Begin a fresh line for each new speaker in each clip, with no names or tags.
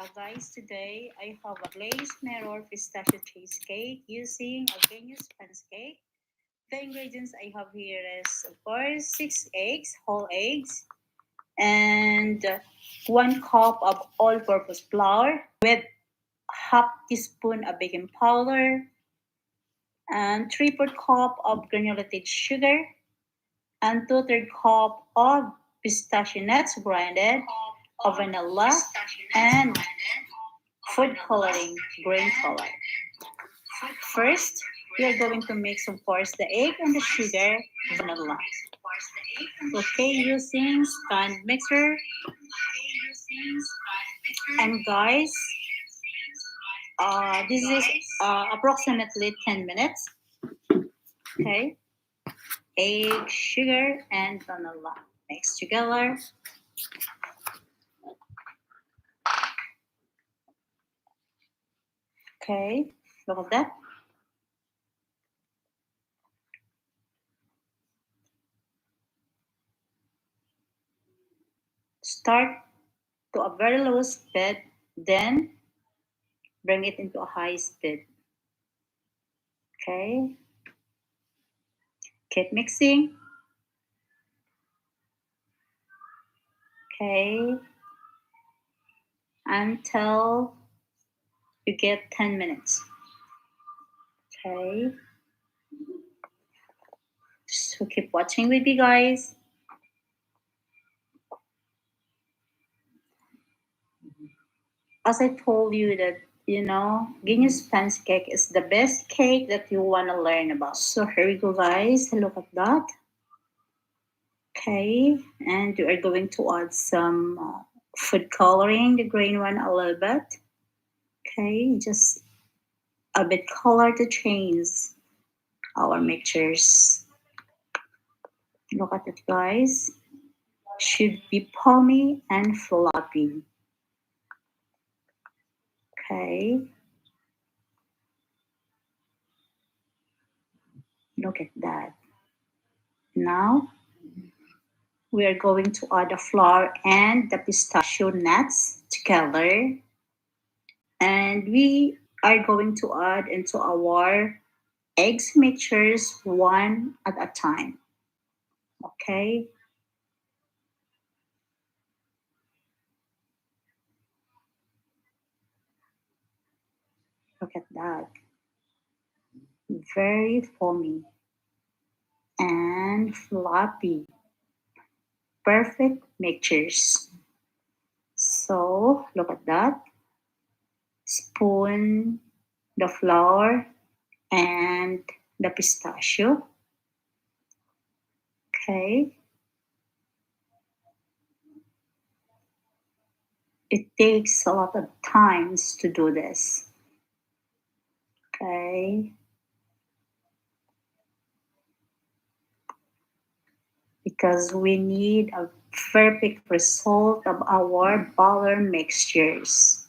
Guys, today I have a glazed mirror pistachio cheesecake using a genius pancake. The ingredients I have here is, of course, 6 eggs, whole eggs, and 1 cup of all-purpose flour with half teaspoon of baking powder and 3/4 cup of granulated sugar and 2/3 cup of pistachio nuts grinded, of vanilla, and food coloring, green color. First, we are going to mix, of course, the egg and the sugar, vanilla. Okay, using stand mixer. And guys, this is approximately 10 minutes. Okay, egg, sugar, and vanilla mixed together. Okay, look at that. Start to a very low speed, then bring it into a high speed. Okay, keep mixing. Okay, until you get 10 minutes. Okay, so keep watching with me, guys. As I told you that, Guinness pancake is the best cake that you want to learn about. So here we go, guys. Look at that. Okay, and you are going to add some food coloring, the green one a little bit. Okay, just a bit color to change our mixtures. Look at it, guys. Should be palmy and floppy. Okay, look at that. Now we are going to add the flour and the pistachio nuts together, and we are going to add into our eggs mixtures one at a time. Okay, look at that. Very foamy and floppy. Perfect mixtures. So look at that. Spoon the flour and the pistachio. Okay. It takes a lot of times to do this. Okay. Because we need a perfect result of our batter mixtures.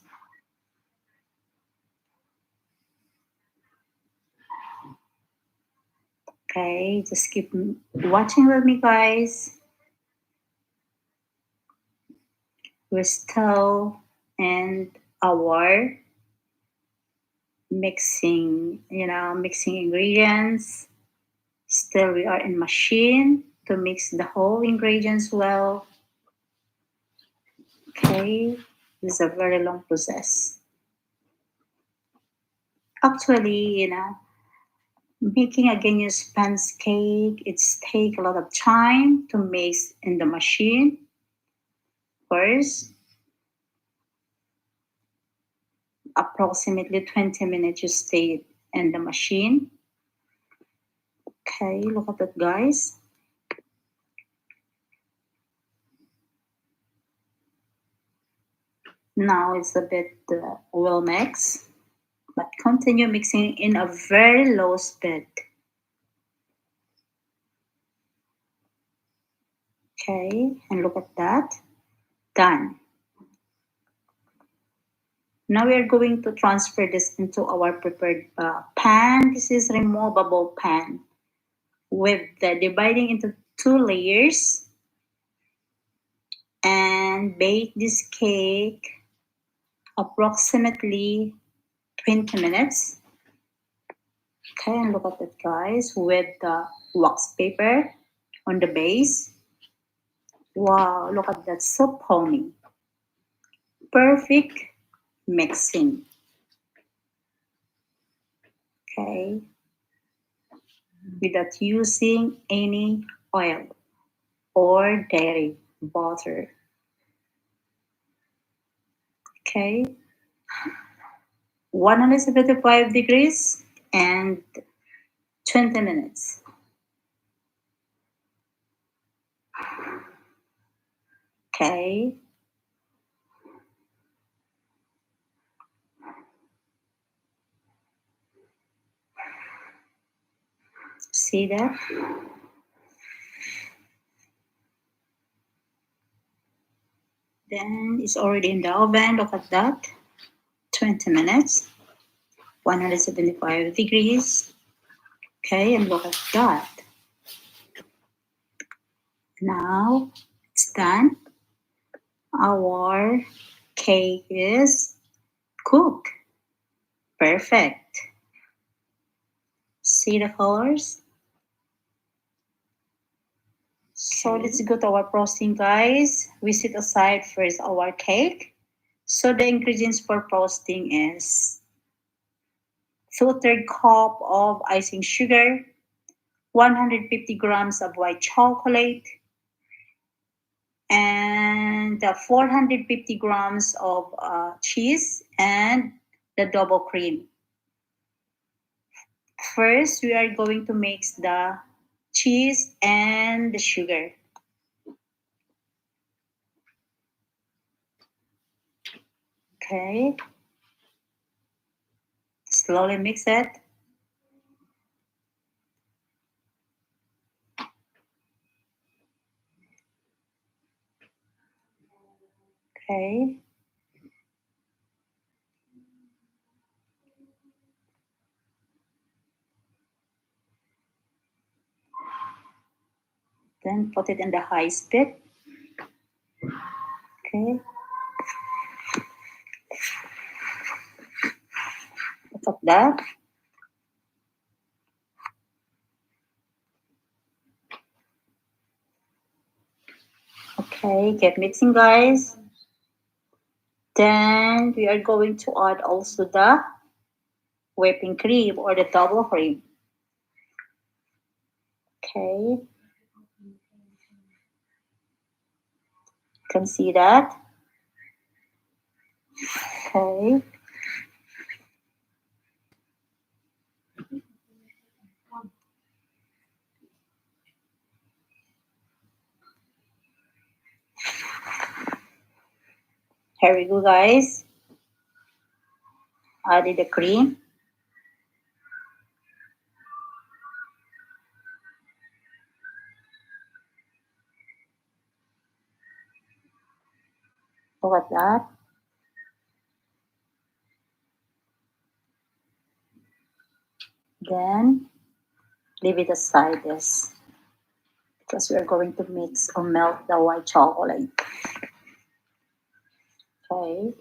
Okay, just keep watching with me, guys. We're still in our mixing ingredients. Still, we are in machine to mix the whole ingredients well. Okay, this is a very long process. Actually, making a genius pancake, it's take a lot of time to mix in the machine. First, approximately 20 minutes you stay in the machine. Okay, look at that, guys. Now it's a bit well mixed, but continue mixing in a very low speed. Okay, and look at that. Done. Now we are going to transfer this into our prepared pan. This is removable pan with the dividing into 2 layers, and bake this cake approximately 20 minutes. Okay, and look at that, guys, with the wax paper on the base. Wow, look at that, so foamy. Perfect mixing. Okay, without using any oil or dairy butter. Okay, 175 degrees and 20 minutes. Okay, see that? Then it's already in the oven. Look at that. 20 minutes, 175 degrees. Okay, and look at that. Now it's done. Our cake is cooked. Perfect. See the colors? So let's go to our frosting, guys. We set aside first our cake. So the ingredients for frosting is 2/3 cup of icing sugar, 150 grams of white chocolate, and 450 grams of cheese and the double cream. First, we are going to mix the cheese and the sugar. Okay, slowly mix it. Okay, then put it in the high speed. Okay, look at that. Okay, keep mixing, guys. Then we are going to add also the whipping cream or the double cream. Okay, you can see that. Okay, here we go, guys. Added the cream. Look at that. Then leave it aside this because we are going to mix or melt the white chocolate. Okay.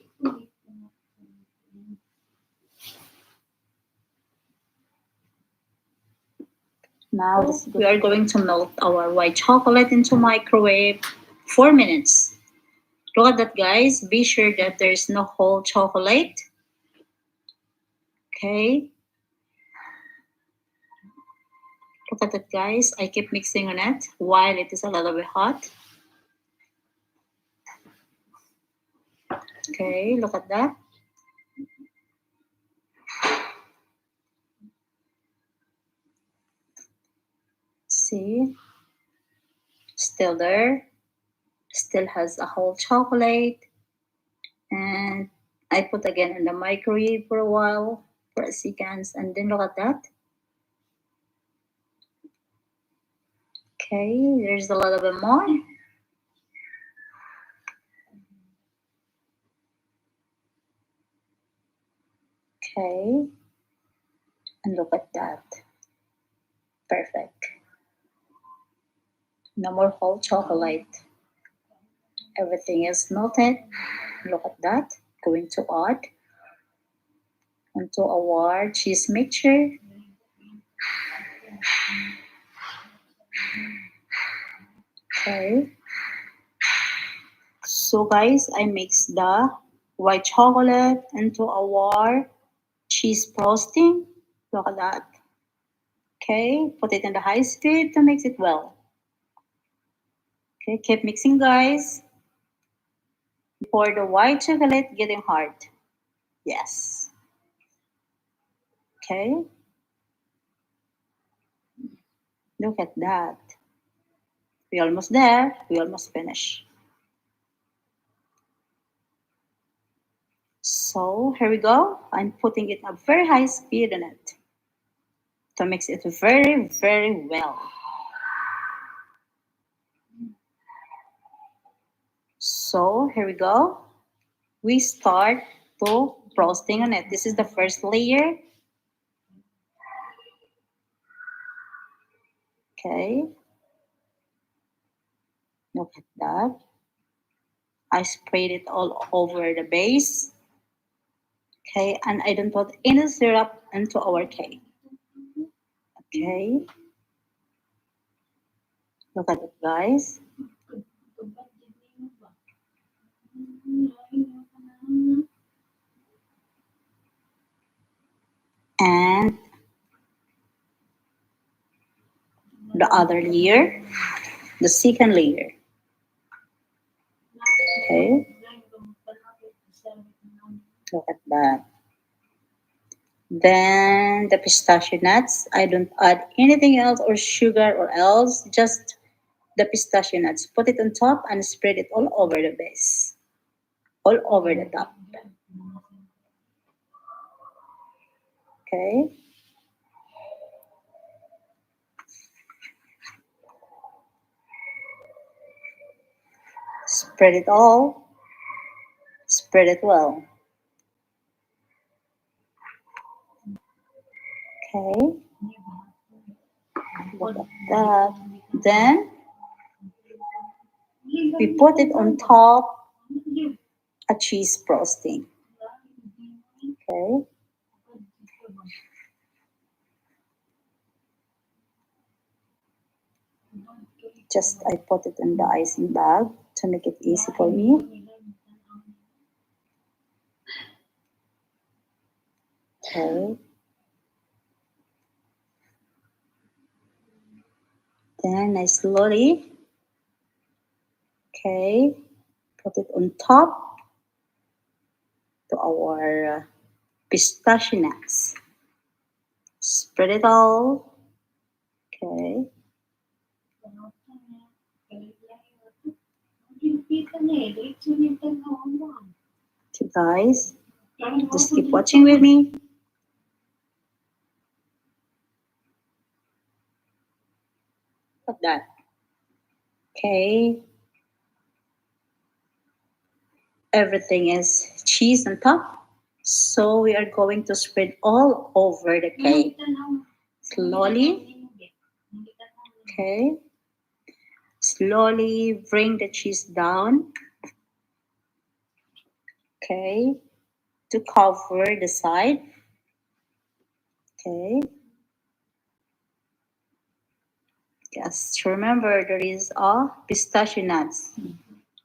Now we are going to melt our white chocolate into microwave 4 minutes. Look at that, guys. Be sure that there is no whole chocolate. Okay. Look at that, guys. I keep mixing on it while it is a little bit hot. Okay, look at that. See, still there. Still has a whole chocolate. And I put again in the microwave for a while, for a seconds, and then look at that. Okay, there's a little bit more. Okay, and look at that. Perfect. No more whole chocolate. Everything is melted. Look at that. Going to add into our cheese mixture. Okay. So guys, I mix the white chocolate into our cheese frosting. Look at that. Okay, put it in the high speed to mix it well. Okay, keep mixing guys. Pour the white chocolate getting hard. Yes. Okay, look at that. We almost there. We almost finished. So here we go. I'm putting it at very high speed in it to mix it very, very well. So here we go. We start to frosting on it. This is the first layer. Okay, look at that. I sprayed it all over the base. Okay, and I don't put any syrup into our cake. Okay, look at it, guys. And the other layer, the second layer. Okay, look at that. Then the pistachio nuts. I don't add anything else or sugar or else, just the pistachio nuts. Put it on top and spread it all over the base, all over the top. Okay, spread it all, spread it well. Okay, look at that. Then we put it on top a cheese frosting. Okay, just I put it in the icing bag to make it easy for me. Okay, then I slowly, okay, put it on top to our pistachio nuts. Spread it all. Okay, okay guys, just keep watching with me. Like that. Okay, everything is cheese on top. So we are going to spread all over the cake. Slowly, okay. Slowly bring the cheese down, okay, to cover the side, okay. Just remember there is a pistachio nuts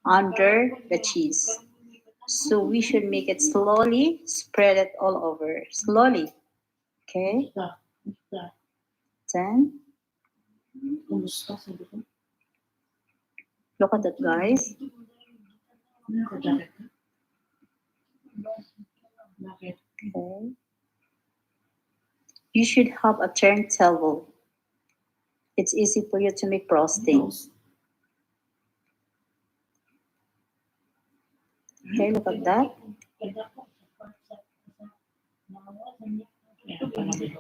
under the cheese. So we should make it slowly, spread it all over, slowly, okay. Then look at that, guys. Okay. You should have a turntable. It's easy for you to make frosting. Okay, look at that.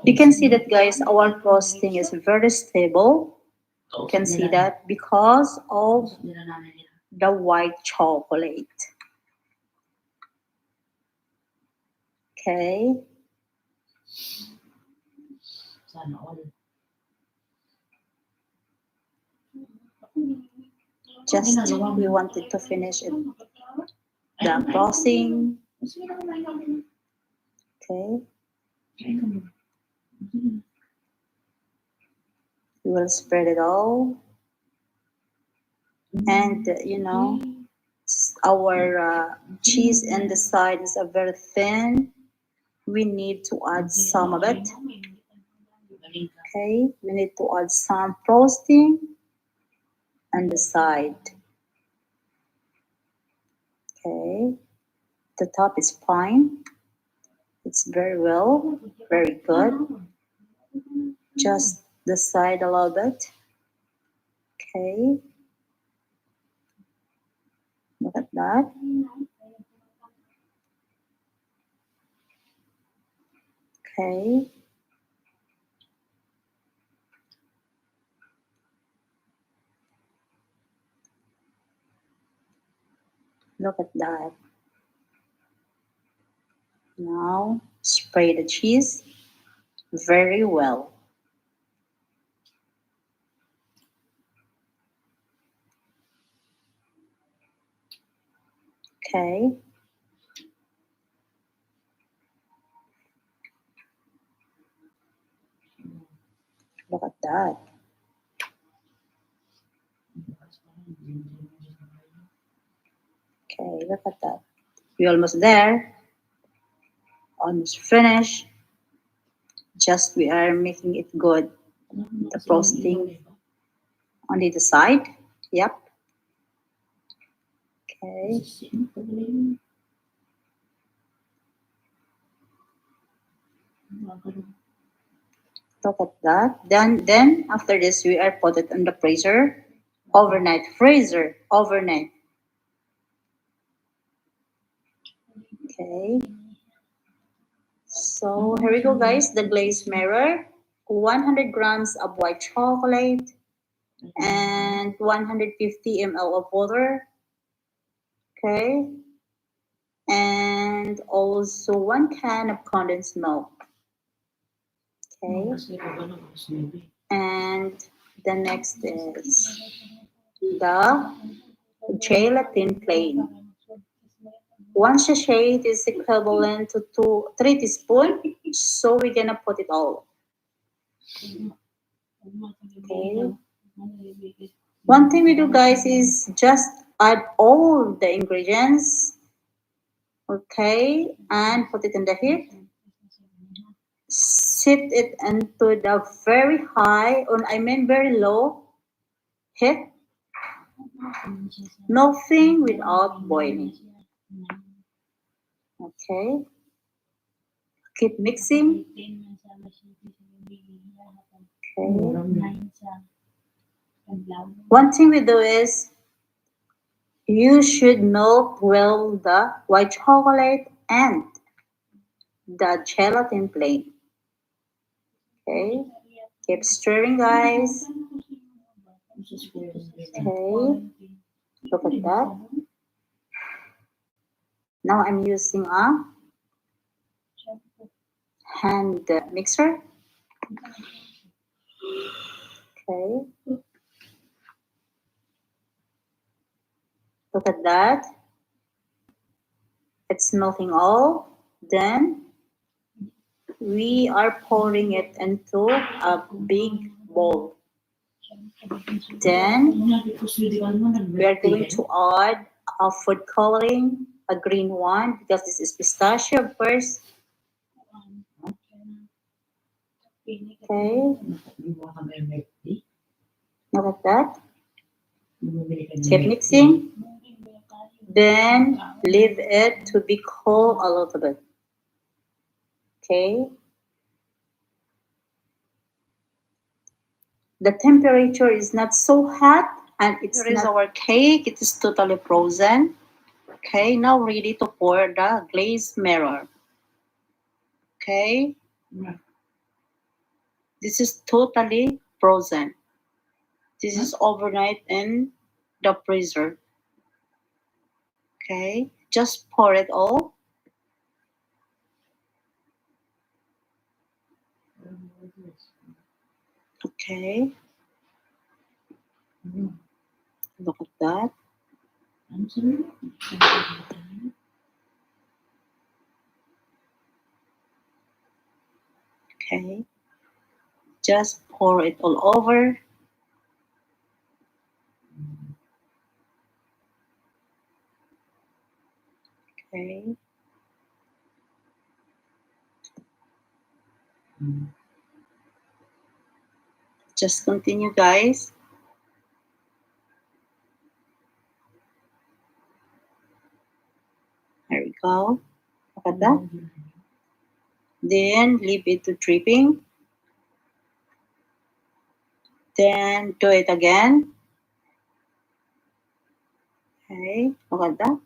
You can see that, guys, our frosting is very stable. You can see that because of the white chocolate. Okay. Just we wanted to finish it, the frosting. Okay. We will spread it all. And, our cheese in the side is a very thin. We need to add some of it. Okay. We need to add some frosting on the side. Okay. The top is fine. It's very well, very good. Just the side a little bit. Okay. Look at that. Okay. Look at that. Now spray the cheese very well. Okay. Look at that. Okay, look at that. We're almost there. Almost finished. Just we are making it good. The frosting on the side. Yep. Okay. Look at that. Then after this we are put it in the freezer. Overnight. Freezer. Overnight. Okay. So here we go guys. The glazed mirror. 100 grams of white chocolate and 150 ml of water. Okay. And also 1 can of condensed milk. Okay. And the next is the gelatin plain. 1 sachet is equivalent to 3 teaspoons. So we're gonna put it all. Okay. One thing we do guys is just add all the ingredients. Okay. And put it in the heat. Set it into the very high, or I mean very low heat. Nothing without boiling. Okay. Keep mixing. Okay. One thing we do is you should melt well the white chocolate and the gelatin plain. Okay. Keep stirring, guys. Okay. Look at that. Now I'm using a hand mixer. Okay. Look at that. It's melting all. Then we are pouring it into a big bowl. Then we are going to add a food coloring, a green one, because this is pistachio, of course. Okay. Look at that. Keep mixing. Then leave it to be cool a little bit. Okay. The temperature is not so hot and it's Here is not our cake. It is totally frozen. Okay, now ready to pour the glazed mirror. Okay. This is totally frozen. This is overnight in the freezer. Okay, just pour it all. Okay, look at that. Okay, just pour it all over. Okay, just continue, guys. There we go. Look at that. Then leave it to dripping. Then do it again. Okay, look at that.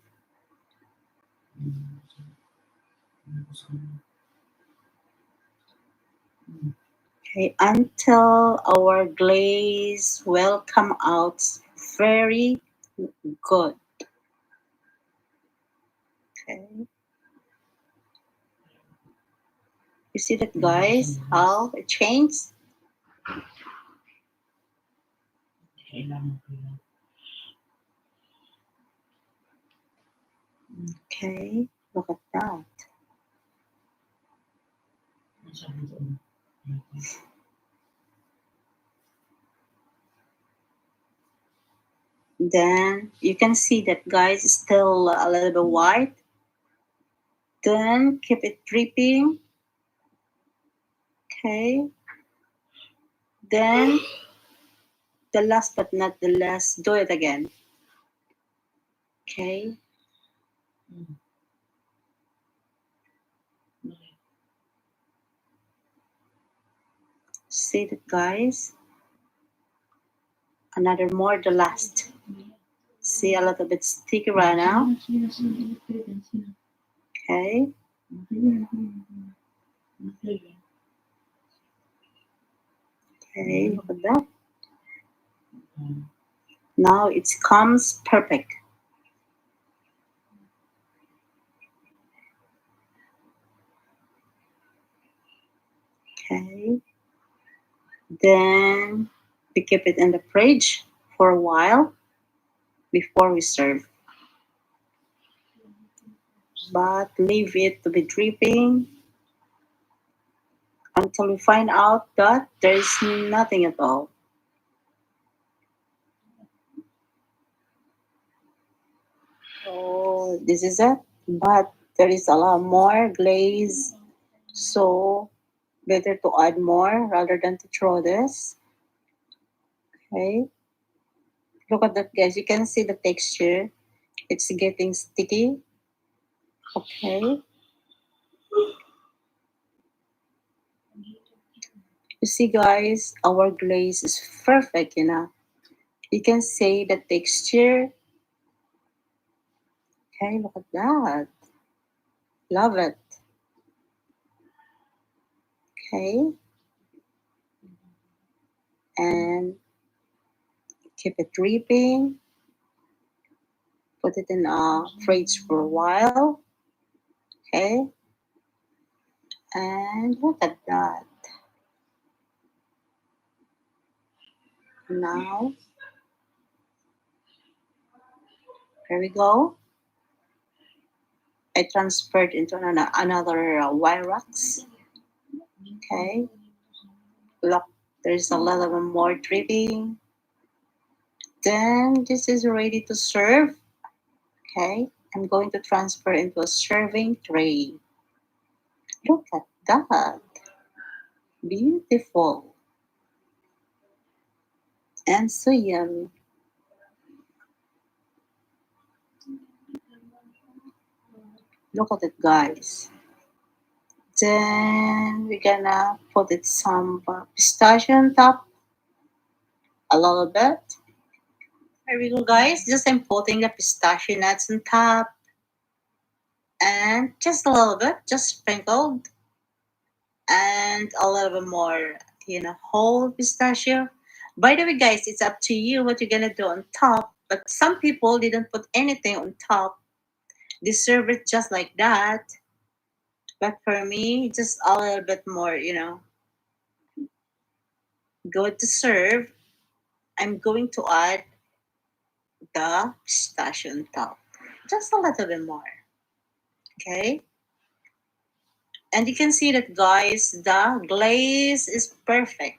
Okay, until our glaze will come out very good. Okay, you see that, guys, how it changed? Okay, look at that. Then you can see that, guys, is still a little bit white. Then keep it dripping. Okay. Then the last but not the least, do it again. Okay. See that, guys? Another more, the last. See, a little bit sticky right now. Okay. Okay, look at that. Now it comes perfect. Okay. Then we keep it in the fridge for a while before we serve. But leave it to be dripping until we find out that there is nothing at all. So this is it. But there is a lot more glaze. So better to add more rather than to throw this. Okay. Look at that, guys. You can see the texture. It's getting sticky. Okay. You see, guys, our glaze is perfect, you know. You can see the texture. Okay, look at that. Love it. Okay. And keep it dripping. Put it in a fridge for a while. Okay. And look at that. Now, here we go. I transferred into another wire racks. Okay. Look, there's a lot of more dripping. Then this is ready to serve. Okay. I'm going to transfer into a serving tray. Look at that. Beautiful. And so yummy. Look at it, guys. Then we're gonna put it some pistachio on top a little bit. There we go, guys. Just I'm putting the pistachio nuts on top and just a little bit, just sprinkled, and a little bit more, whole pistachio. By the way, guys, it's up to you what you're gonna do on top. But some people didn't put anything on top. They serve it just like that. But for me, just a little bit more, good to serve. I'm going to add the pistachio on top. Just a little bit more. Okay? And you can see that, guys, the glaze is perfect.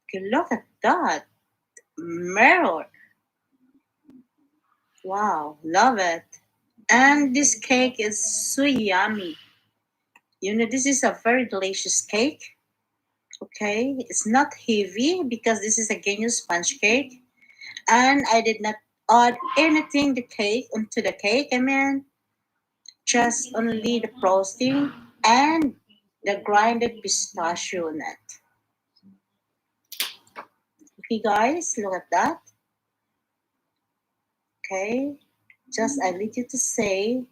Okay, look at that mirror. Wow, love it. And this cake is so yummy. This is a very delicious cake. Okay, it's not heavy because this is a genius sponge cake. And I did not add anything the cake onto the cake. I mean, just only the frosting and the grinded pistachio nut. Okay, guys, look at that. Okay, just I need you to say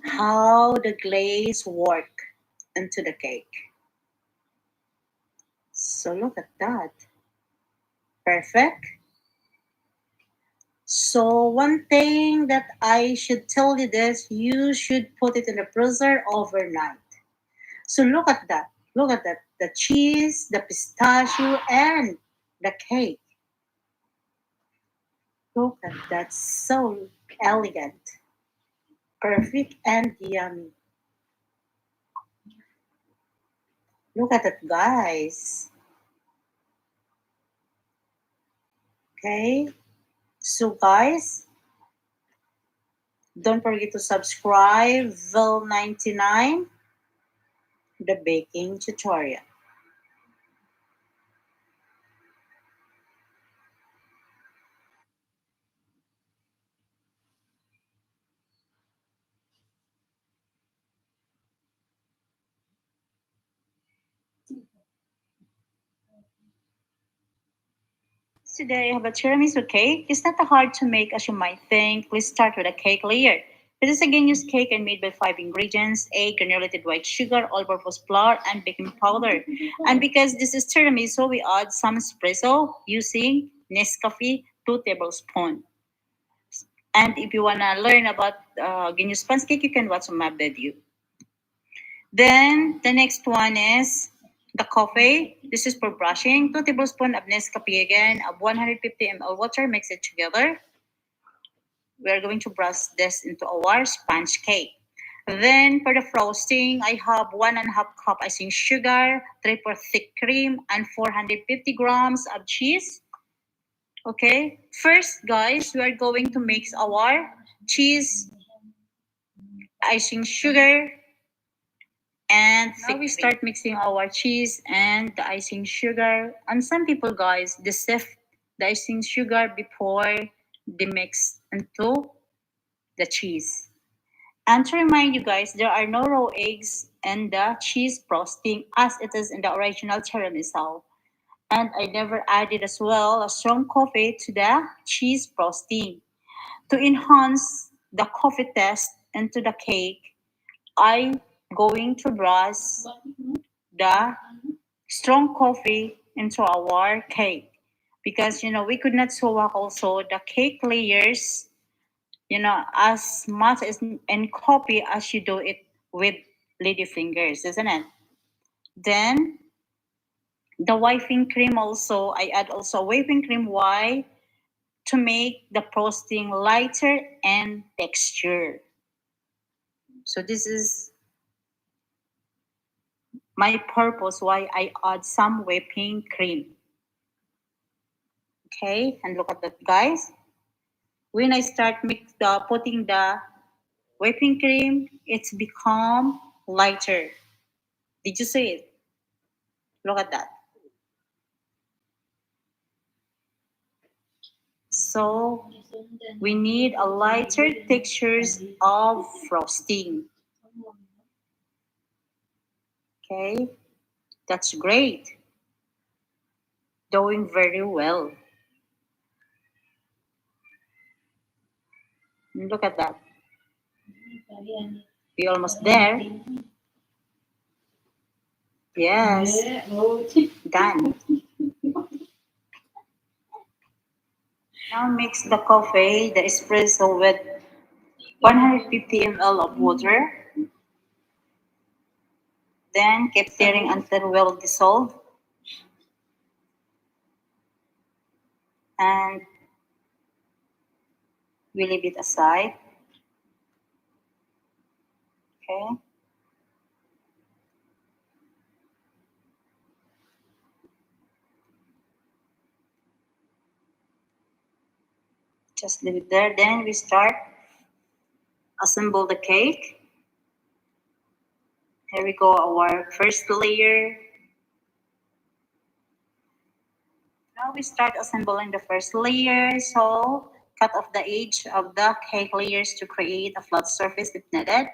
how the glaze work into the cake. So look at that. Perfect. So one thing that I should tell you this, you should put it in the freezer overnight. So look at that. Look at that. The cheese, the pistachio, and the cake. Look at that. So elegant, perfect, and yummy. Look at it, guys. Okay. So, guys, don't forget to subscribe. Vil99, the baking tutorial. Today I have a tiramisu cake. It's not hard to make as you might think. Let's start with a cake layer. It is a genius cake and made by 5 ingredients: egg, granulated white sugar, all-purpose flour, and baking powder. And because this is tiramisu, we add some espresso using Nescafe 2 tablespoons. And if you wanna learn about genius sponge cake, you can watch my video. Then the next one is the coffee. This is for brushing. 2 tablespoons of Nescafe again, of 150 ml water. Mix it together. We are going to brush this into our sponge cake. Then for the frosting, I have 1.5 cup icing sugar, 3/4 thick cream, and 450 grams of cheese. Okay. First, guys, we are going to mix our cheese, icing sugar, and now we start mixing our cheese and the icing sugar. And some people, guys, they sift the icing sugar before they mix into the cheese. And to remind you guys, there are no raw eggs in the cheese frosting as it is in the original tiramisu. And I never added as well a strong coffee to the cheese frosting. To enhance the coffee taste into the cake, I going to brush the strong coffee into our cake because we could not sew up also the cake layers as much as in coffee as you do it with lady fingers, isn't it? Then the whipping cream also, I add also whipping cream. Why? To make the frosting lighter and texture. So this is my purpose why I add some whipping cream. Okay, and look at that, guys. When I start putting the whipping cream, it's become lighter. Did you see it? Look at that. So we need a lighter textures of frosting. Okay, that's great. Doing very well. Look at that. We almost there. Yes, done. Now mix the coffee, the espresso with 150 ml of water. Then keep stirring until well dissolved. And we leave it aside. Okay. Just leave it there. Then we start assemble the cake. Here we go, our first layer. Now we start assembling the first layer. So cut off the edge of the cake layers to create a flat surface if needed.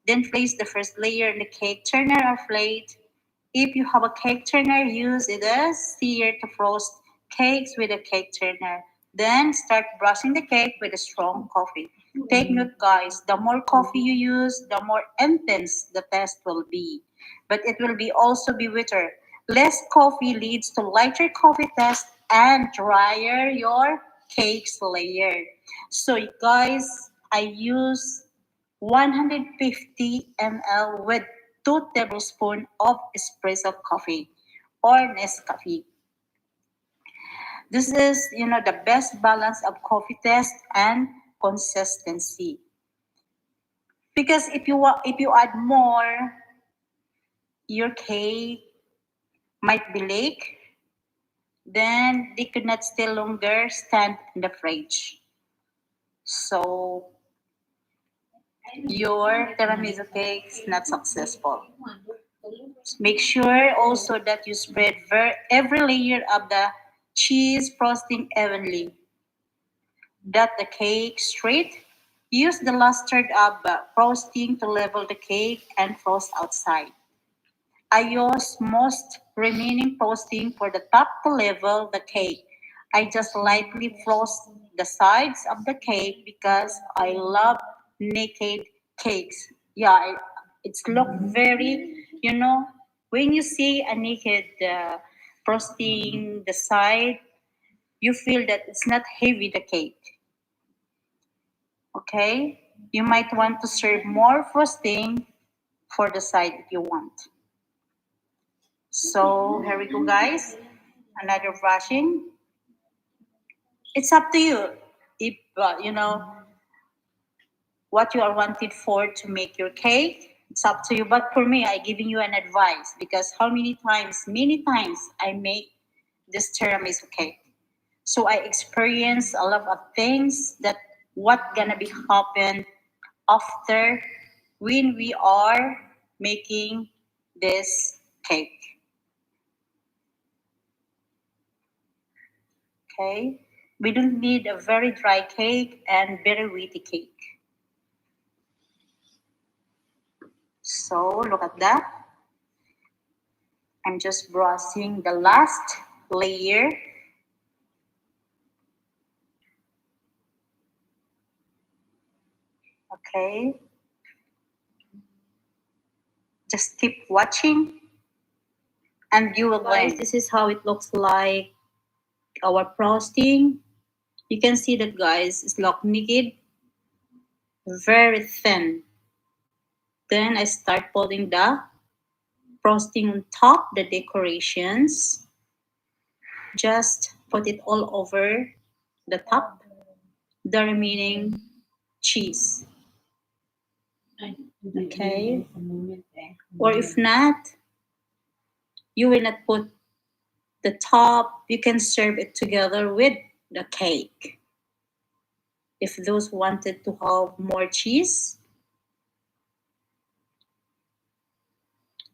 Then place the first layer in the cake turner or plate. If you have a cake turner, use it as sear to frost cakes with a cake turner. Then start brushing the cake with a strong coffee. Take note, guys, the more coffee you use, the more intense the test will be. But it will be also be bitter. Less coffee leads to lighter coffee test and drier your cakes layer. So, guys, I use 150 ml with 2 tablespoons of espresso coffee or Nescafe. This is, the best balance of coffee taste and consistency. Because if you add more, your cake might be leak, then they could not stay longer stand in the fridge. So your tiramisu cake is not successful. Make sure also that you spread every layer of the cheese frosting evenly. Dot the cake straight. Use the luster of frosting to level the cake and frost outside. I use most remaining frosting for the top to level the cake. I just lightly frost the sides of the cake because I love naked cakes. Yeah, it's look very, when you see a naked frosting the side, you feel that it's not heavy the cake. Okay, you might want to serve more frosting for the side if you want. So here we go, guys. Another brushing. It's up to you if what you are wanted for to make your cake. It's up to you. But for me, I giving you an advice because many times I make this tiramisu cake. So I experience a lot of things that what gonna be happen after when we are making this cake. Okay, we don't need a very dry cake and very wetty cake. So look at that. I'm just brushing the last layer. Okay, just keep watching and you will learn. This is how it looks like our frosting. You can see that, guys, it's like naked, very thin. Then I start putting the frosting on top, the decorations. Just put it all over the top, the remaining cheese. Okay. Or if not, you will not put the top, you can serve it together with the cake. If those wanted to have more cheese,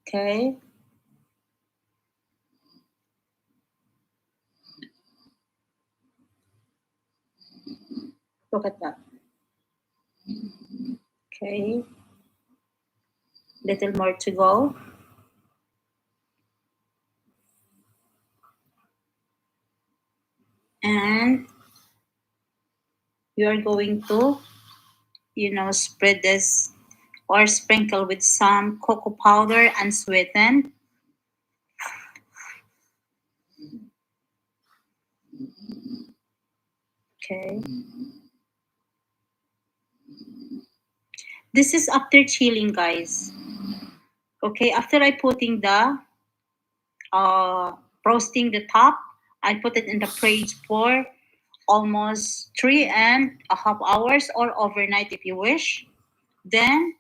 okay. Look at that. Okay. Little more to go. And you are going to, spread this or sprinkle with some cocoa powder and sweeten. Okay. This is after chilling, guys. Okay, after I putting the uh, roasting the top, I put it in the fridge for almost 3.5 hours or overnight if you wish. Then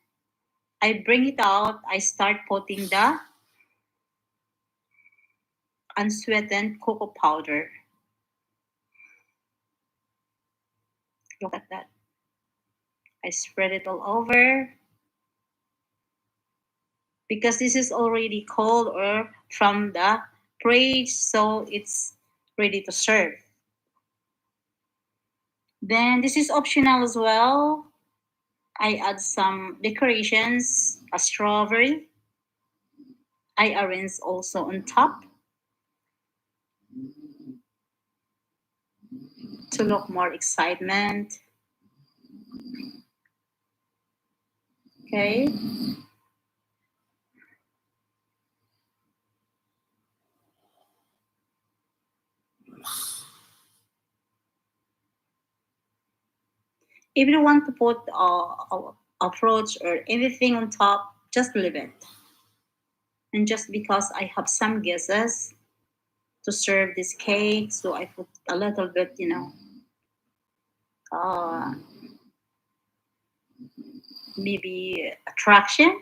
I bring it out. I start putting the unsweetened cocoa powder. Look at that. I spread it all over because this is already cold or from the fridge, so it's ready to serve. Then this is optional as well. I add some decorations, a strawberry. I arrange also on top to look more excitement. Okay. If you want to put a fruits or anything on top, just leave it. And just because I have some guesses to serve this cake, so I put a little bit, uh, maybe attraction.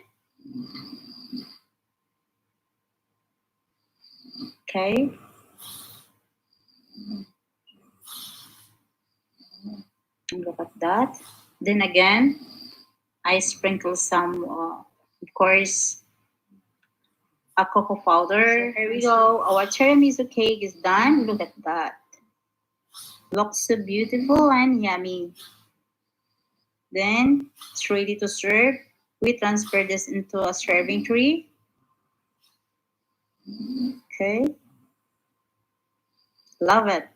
Okay. And look at that. Then again, I sprinkle some, of course, a cocoa powder. So here we go. Our tiramisu cake is done. Look at that. Looks so beautiful and yummy. Then it's ready to serve. We transfer this into a serving tray. Okay. Love it.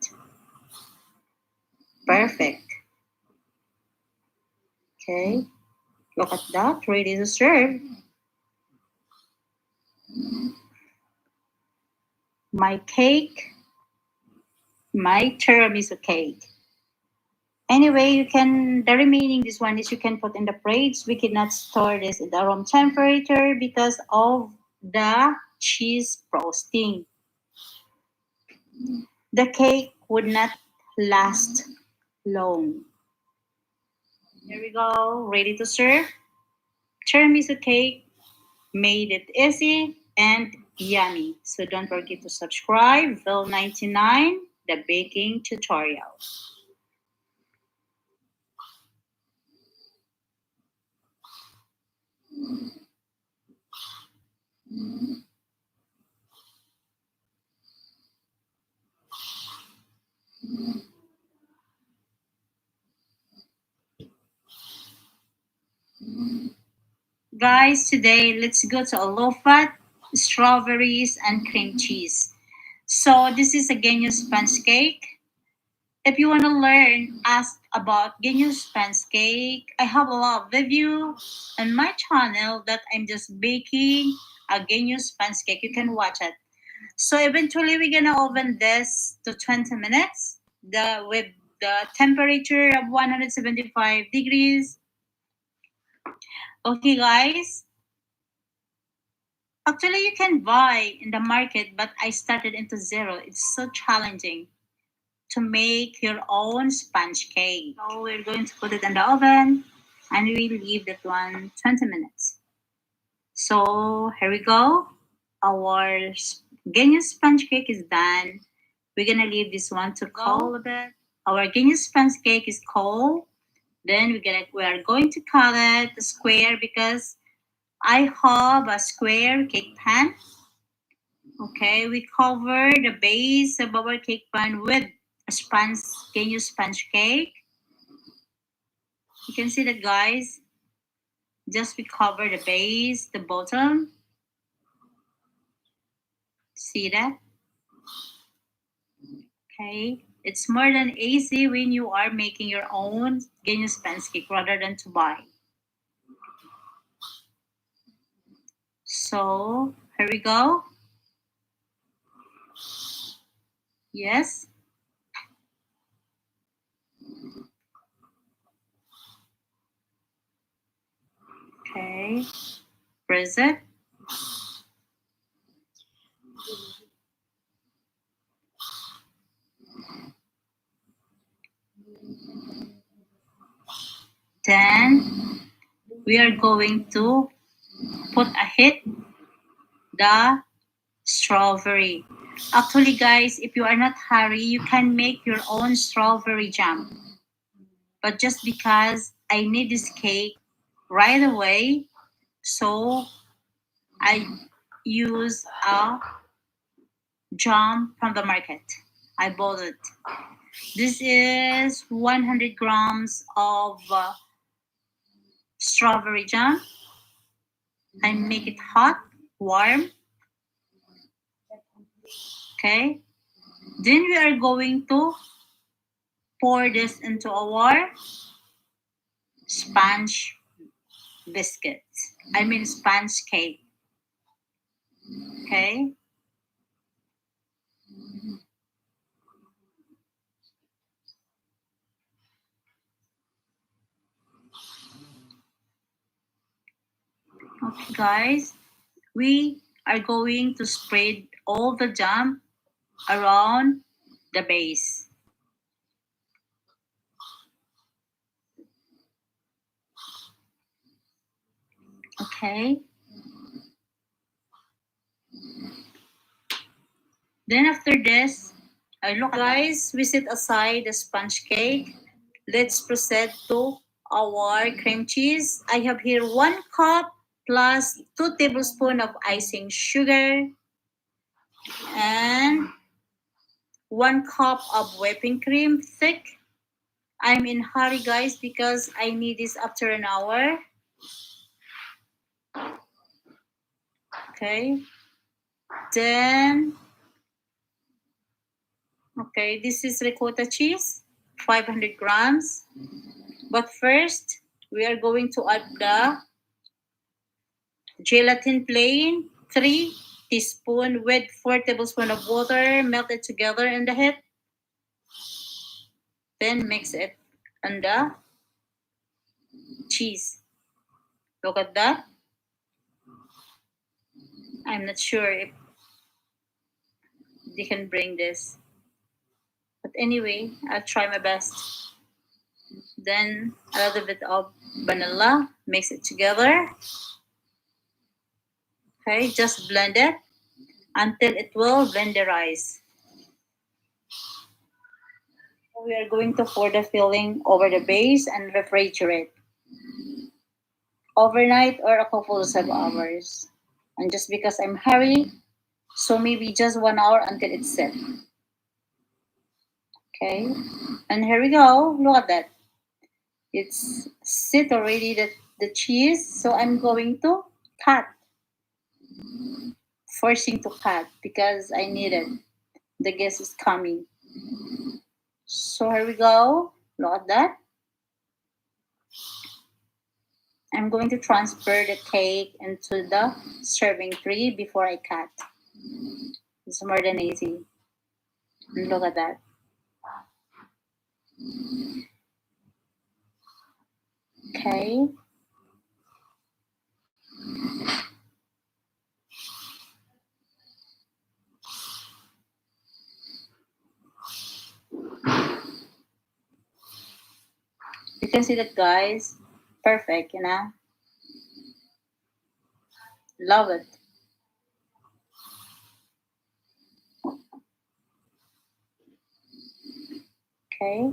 Perfect. Okay. Look at that. Ready to serve. My cake. My tiramisu cake. Anyway, the remaining this one is you can put in the fridge. We cannot store this in the room temperature because of the cheese frosting. The cake would not last long. Here we go, ready to serve. Tiramisu cake made it easy and yummy. So don't forget to subscribe. Bill 99, the baking tutorial. Guys, today let's go to a low fat, strawberries, and cream cheese. So this is a genius sponge cake. If you want to learn ask about genius sponge cake, I have a lot of review on my channel that I'm just baking a genius sponge cake. You can watch it. So eventually we're gonna oven this to 20 minutes. The with the temperature of 175 degrees. Okay, guys. Actually, you can buy in the market, but I started into zero. It's so challenging to make your own sponge cake. So we're going to put it in the oven and we will leave that one 20 minutes. So here we go. Our genius sponge cake is done. We're gonna leave this one to cool a bit. Our genius sponge cake is cold. Then we are going to cut it square because I have a square cake pan. Okay, we cover the base of our cake pan with a sponge, genius sponge cake. You can see that, guys. Just we cover the base, the bottom. See that? Okay. It's more than easy when you are making your own genius sponge cake rather than to buy. So here we go. Yes. Okay. Press it. Then we are going to put a hit the strawberry. Actually, guys, if you are not hurry, you can make your own strawberry jam. But just because I need this cake right away, so I use a jam from the market. I bought it. This is 100 grams of strawberry jam. I make it hot, warm. Okay. Then we are going to pour this into our sponge biscuits. I mean sponge cake. Okay. Okay, guys. We are going to spread all the jam around the base. Okay. Then after this, I look guys, we set aside the sponge cake. Let's proceed to our cream cheese. I have here 1 cup plus 2 tablespoons of icing sugar and 1 cup of whipping cream thick. I'm in hurry guys because I need this after an hour. Okay. Then okay, this is ricotta cheese, 500 grams. But first, we are going to add the gelatin plain, 3 teaspoons with 4 tablespoons of water melted together in the heat. Then mix it on the cheese. Look at that. I'm not sure if they can bring this. But anyway, I'll try my best. Then a little bit of vanilla, mix it together. Okay, just blend it until it will blenderize. We are going to pour the filling over the base and refrigerate overnight or a couple of hours. And just because I'm hurry, so maybe just 1 hour until it's set. Okay, and here we go. Look at that. It's set already the cheese. So I'm going to cut, forcing to cut because I need it. The guest is coming. So here we go. Look at that. I'm going to transfer the cake into the serving tray before I cut. It's more than easy. And look at that. Okay. You can see that, guys. Perfect, you know. Love it. Okay.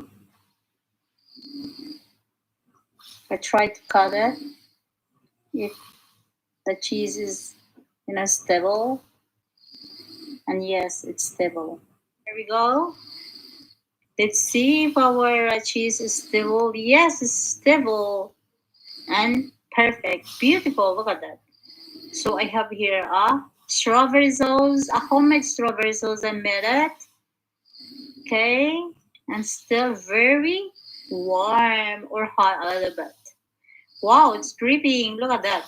I try to cut it if the cheese is, stable. And yes, it's stable. Here we go. Let's see if our cheese is stable. Yes, it's stable and perfect. Beautiful. Look at that. So I have here a strawberry sauce, a homemade strawberry sauce. I made it. Okay. And still very warm or hot a little bit. Wow, it's dripping. Look at that.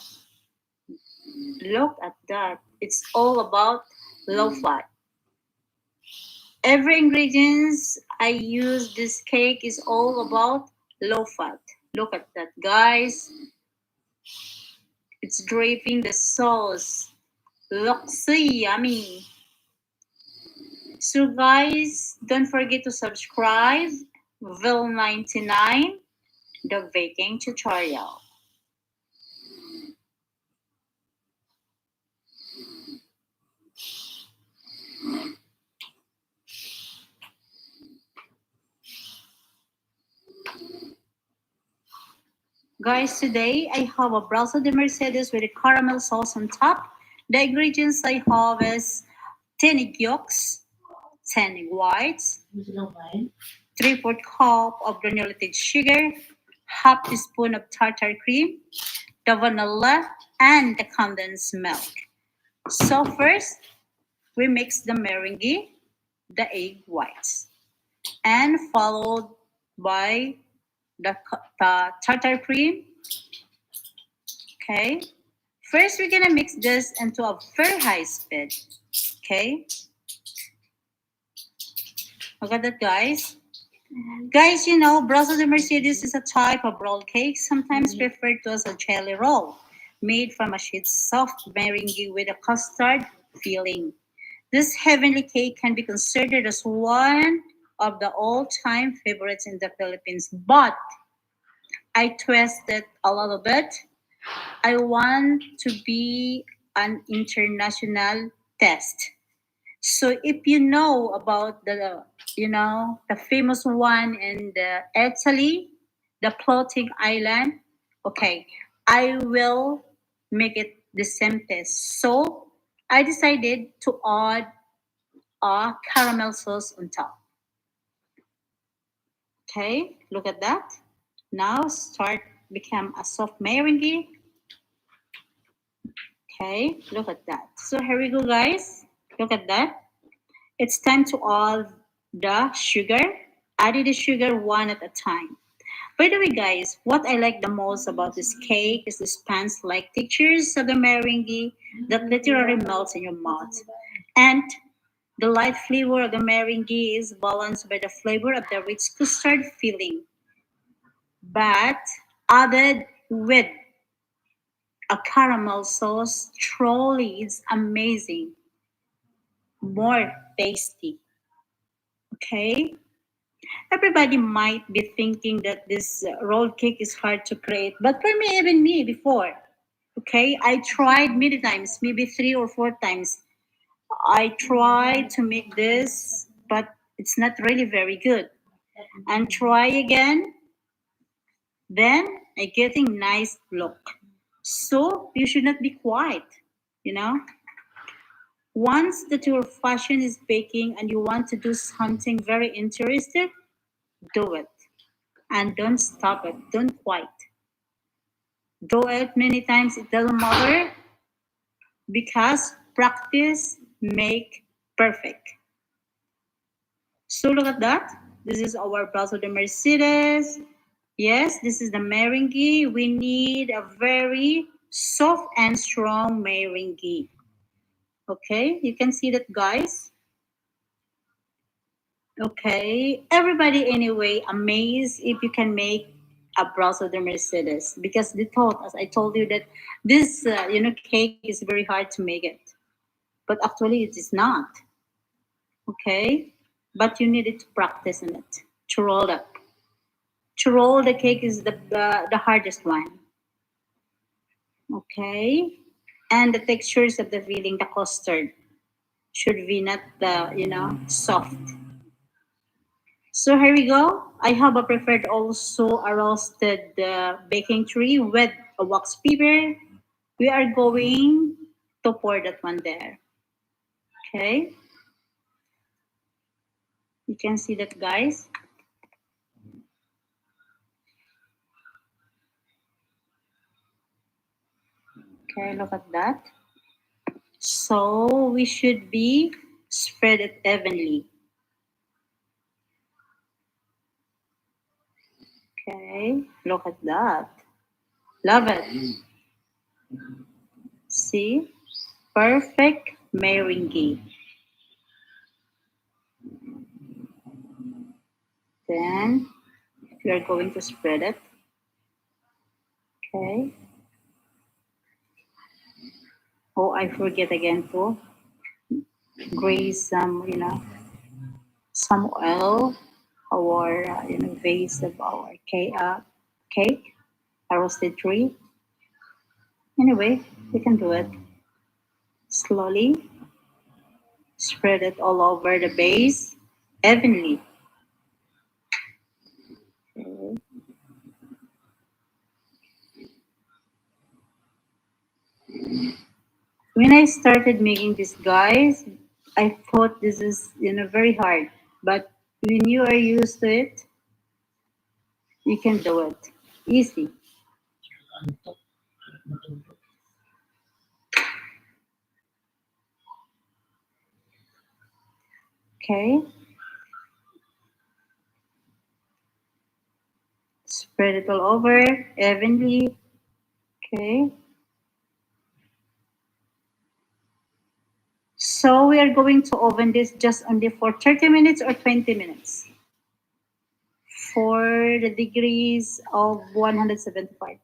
Look at that. It's all about low fat. Every ingredients I use this cake is all about low fat. Look at that, guys. It's dripping the sauce. Look, see, yummy. So guys, don't forget to subscribe. Vil99, the baking tutorial. Guys, today I have a brazo de Mercedes with a caramel sauce on top. The ingredients I have is 10 egg yolks, 10 egg whites, 3/4 cup of granulated sugar, half teaspoon of tartar cream, the vanilla, and the condensed milk. So first, we mix the meringue, the egg whites, and followed by the tartar cream. Okay. First, we're gonna mix this into a very high speed. Okay. Look at that, guys. Guys, you know, Brazo de Mercedes is a type of roll cake, sometimes referred to as a jelly roll, made from a sheet soft meringue with a custard filling. This heavenly cake can be considered as one of the all-time favorites in the Philippines, but I twist it a little bit. I want to be an international test. So if you know about the famous one in the Italy, the floating island, okay, I will make it the same test. So I decided to add a caramel sauce on top. Okay, look at that. Now start become a soft meringue. Okay, look at that. So here we go, guys. Look at that. It's time to add the sugar. Add the sugar one at a time. By the way, guys, what I like the most about this cake is the sponge-like textures of the meringue that literally melts in your mouth. And the light flavor of the meringue is balanced by the flavor of the rich custard filling, but added with a caramel sauce truly is amazing, more tasty. Okay, everybody might be thinking that this rolled cake is hard to create, but for me, even me before, okay, I tried many times, maybe 3 or 4 times. I tried to make this, but it's not really very good. And try again, then I getting nice look. So you should not be quiet, you know. Once that your fashion is baking and you want to do something very interesting, do it and don't stop it. Don't quit. Do it many times. It doesn't matter because practice make perfect. So look at that. This is our Brazo de Mercedes. Yes, this is the meringue. We need a very soft and strong meringue. Okay, you can see that, guys. Okay, everybody anyway amazed if you can make a Brazo de Mercedes because they thought, as I told you, that this cake is very hard to make it, but actually it is not. Okay, but you needed to practice on it to roll up. To roll the cake is the hardest one. Okay, and the textures of the filling, the custard should be not soft. So here we go. I have a prepared also a roasted baking tray with a wax paper. We are going to pour that one there. Okay, you can see that, guys. Okay, look at that. So we should be spread it evenly. Okay, look at that. Love it. See, perfect meringue. Then we are going to spread it. Okay. Oh, I forget again to grease some oil our base of our cake, a roasted tree. Anyway, we can do it slowly. Spread it all over the base evenly. Okay. When I started making this, guys, I thought this is very hard. But when you are used to it, you can do it easy. Okay, spread it all over evenly. Okay, so we are going to oven this just only for 30 minutes or 20 minutes for the degrees of 175.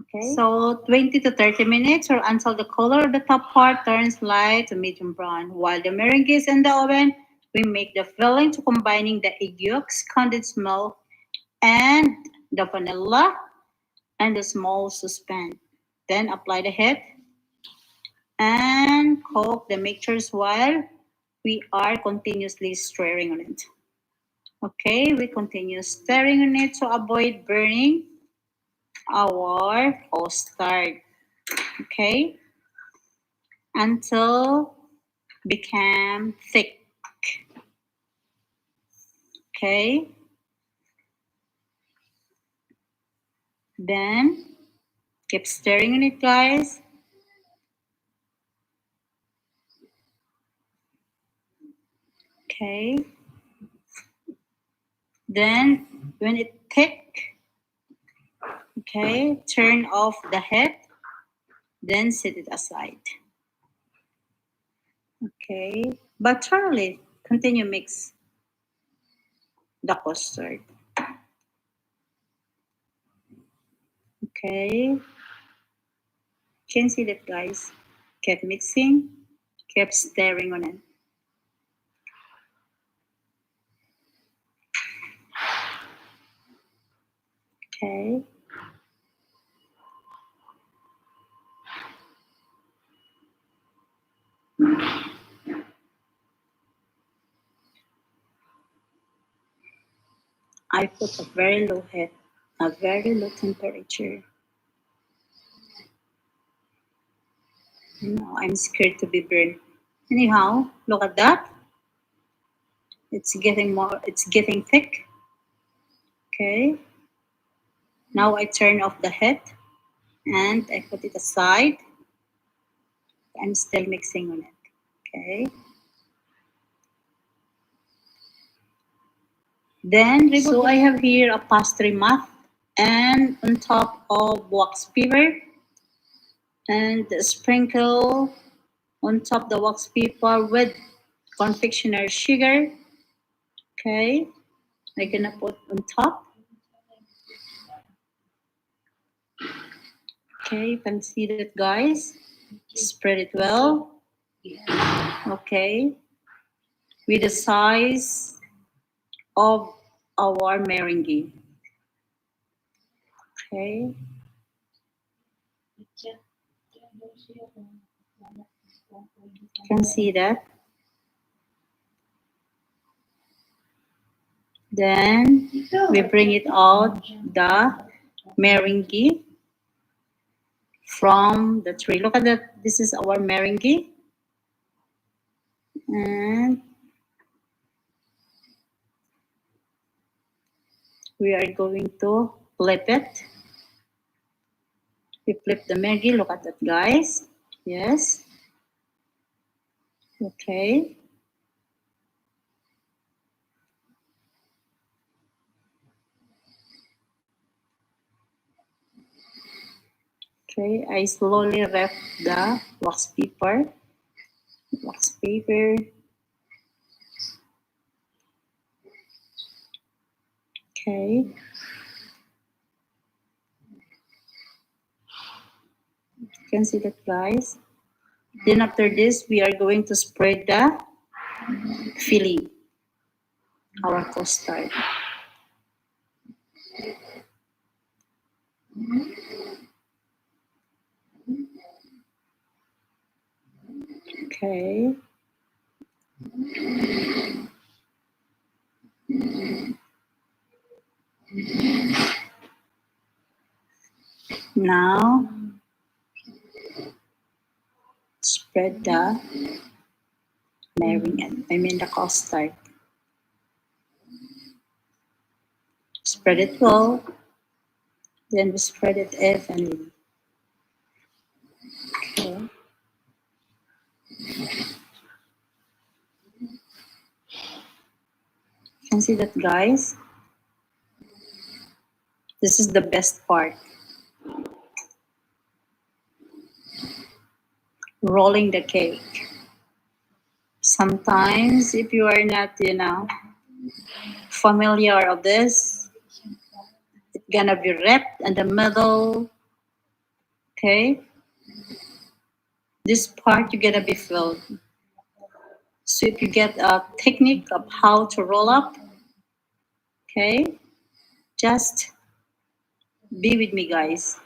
Okay. So 20 to 30 minutes or until the color of the top part turns light to medium brown. While the meringue is in the oven, we make the filling to combining the egg yolks, condensed milk, and the vanilla and the small saucepan. Then apply the heat and cook the mixtures while we are continuously stirring on it. Okay, we continue stirring on it to avoid burning our custard. Okay, until become thick. Okay, then keep stirring on it, guys. Okay, then when it thick, okay, turn off the heat, then set it aside. Okay, but thoroughly continue mix the custard. Okay, can see that, guys. Keep mixing, keep stirring on it. Okay. I put a very low heat, a very low temperature. No, I'm scared to be burned. Anyhow, look at that. It's getting thick. Okay. Now I turn off the heat and I put it aside. I'm still mixing on it. Okay. Then, so I have here a pastry mat and on top of wax paper and sprinkle on top the wax paper with confectioner sugar. Okay. I'm gonna put on top. Okay, you can see that, guys. Spread it well. Okay, with the size of our meringue. Okay. You can see that. Then we bring it out the meringue from the tray. Look at that. This is our meringue. And we are going to flip it. We flip the meringue. Look at that, guys. Yes. Okay. Okay, I slowly wrap the wax paper. Wax paper. Okay. You can see that, guys. Then after this, we are going to spread the filling, our custard. Okay. Now, Spread the the custard. Spread it well, then we spread it evenly. Okay. You can see that, guys. This is the best part. Rolling the cake. Sometimes, if you are not, familiar of this, it's gonna be wrapped in the middle. Okay, this part you gotta be filled. So if you get a technique of how to roll up, okay, just be with me, guys.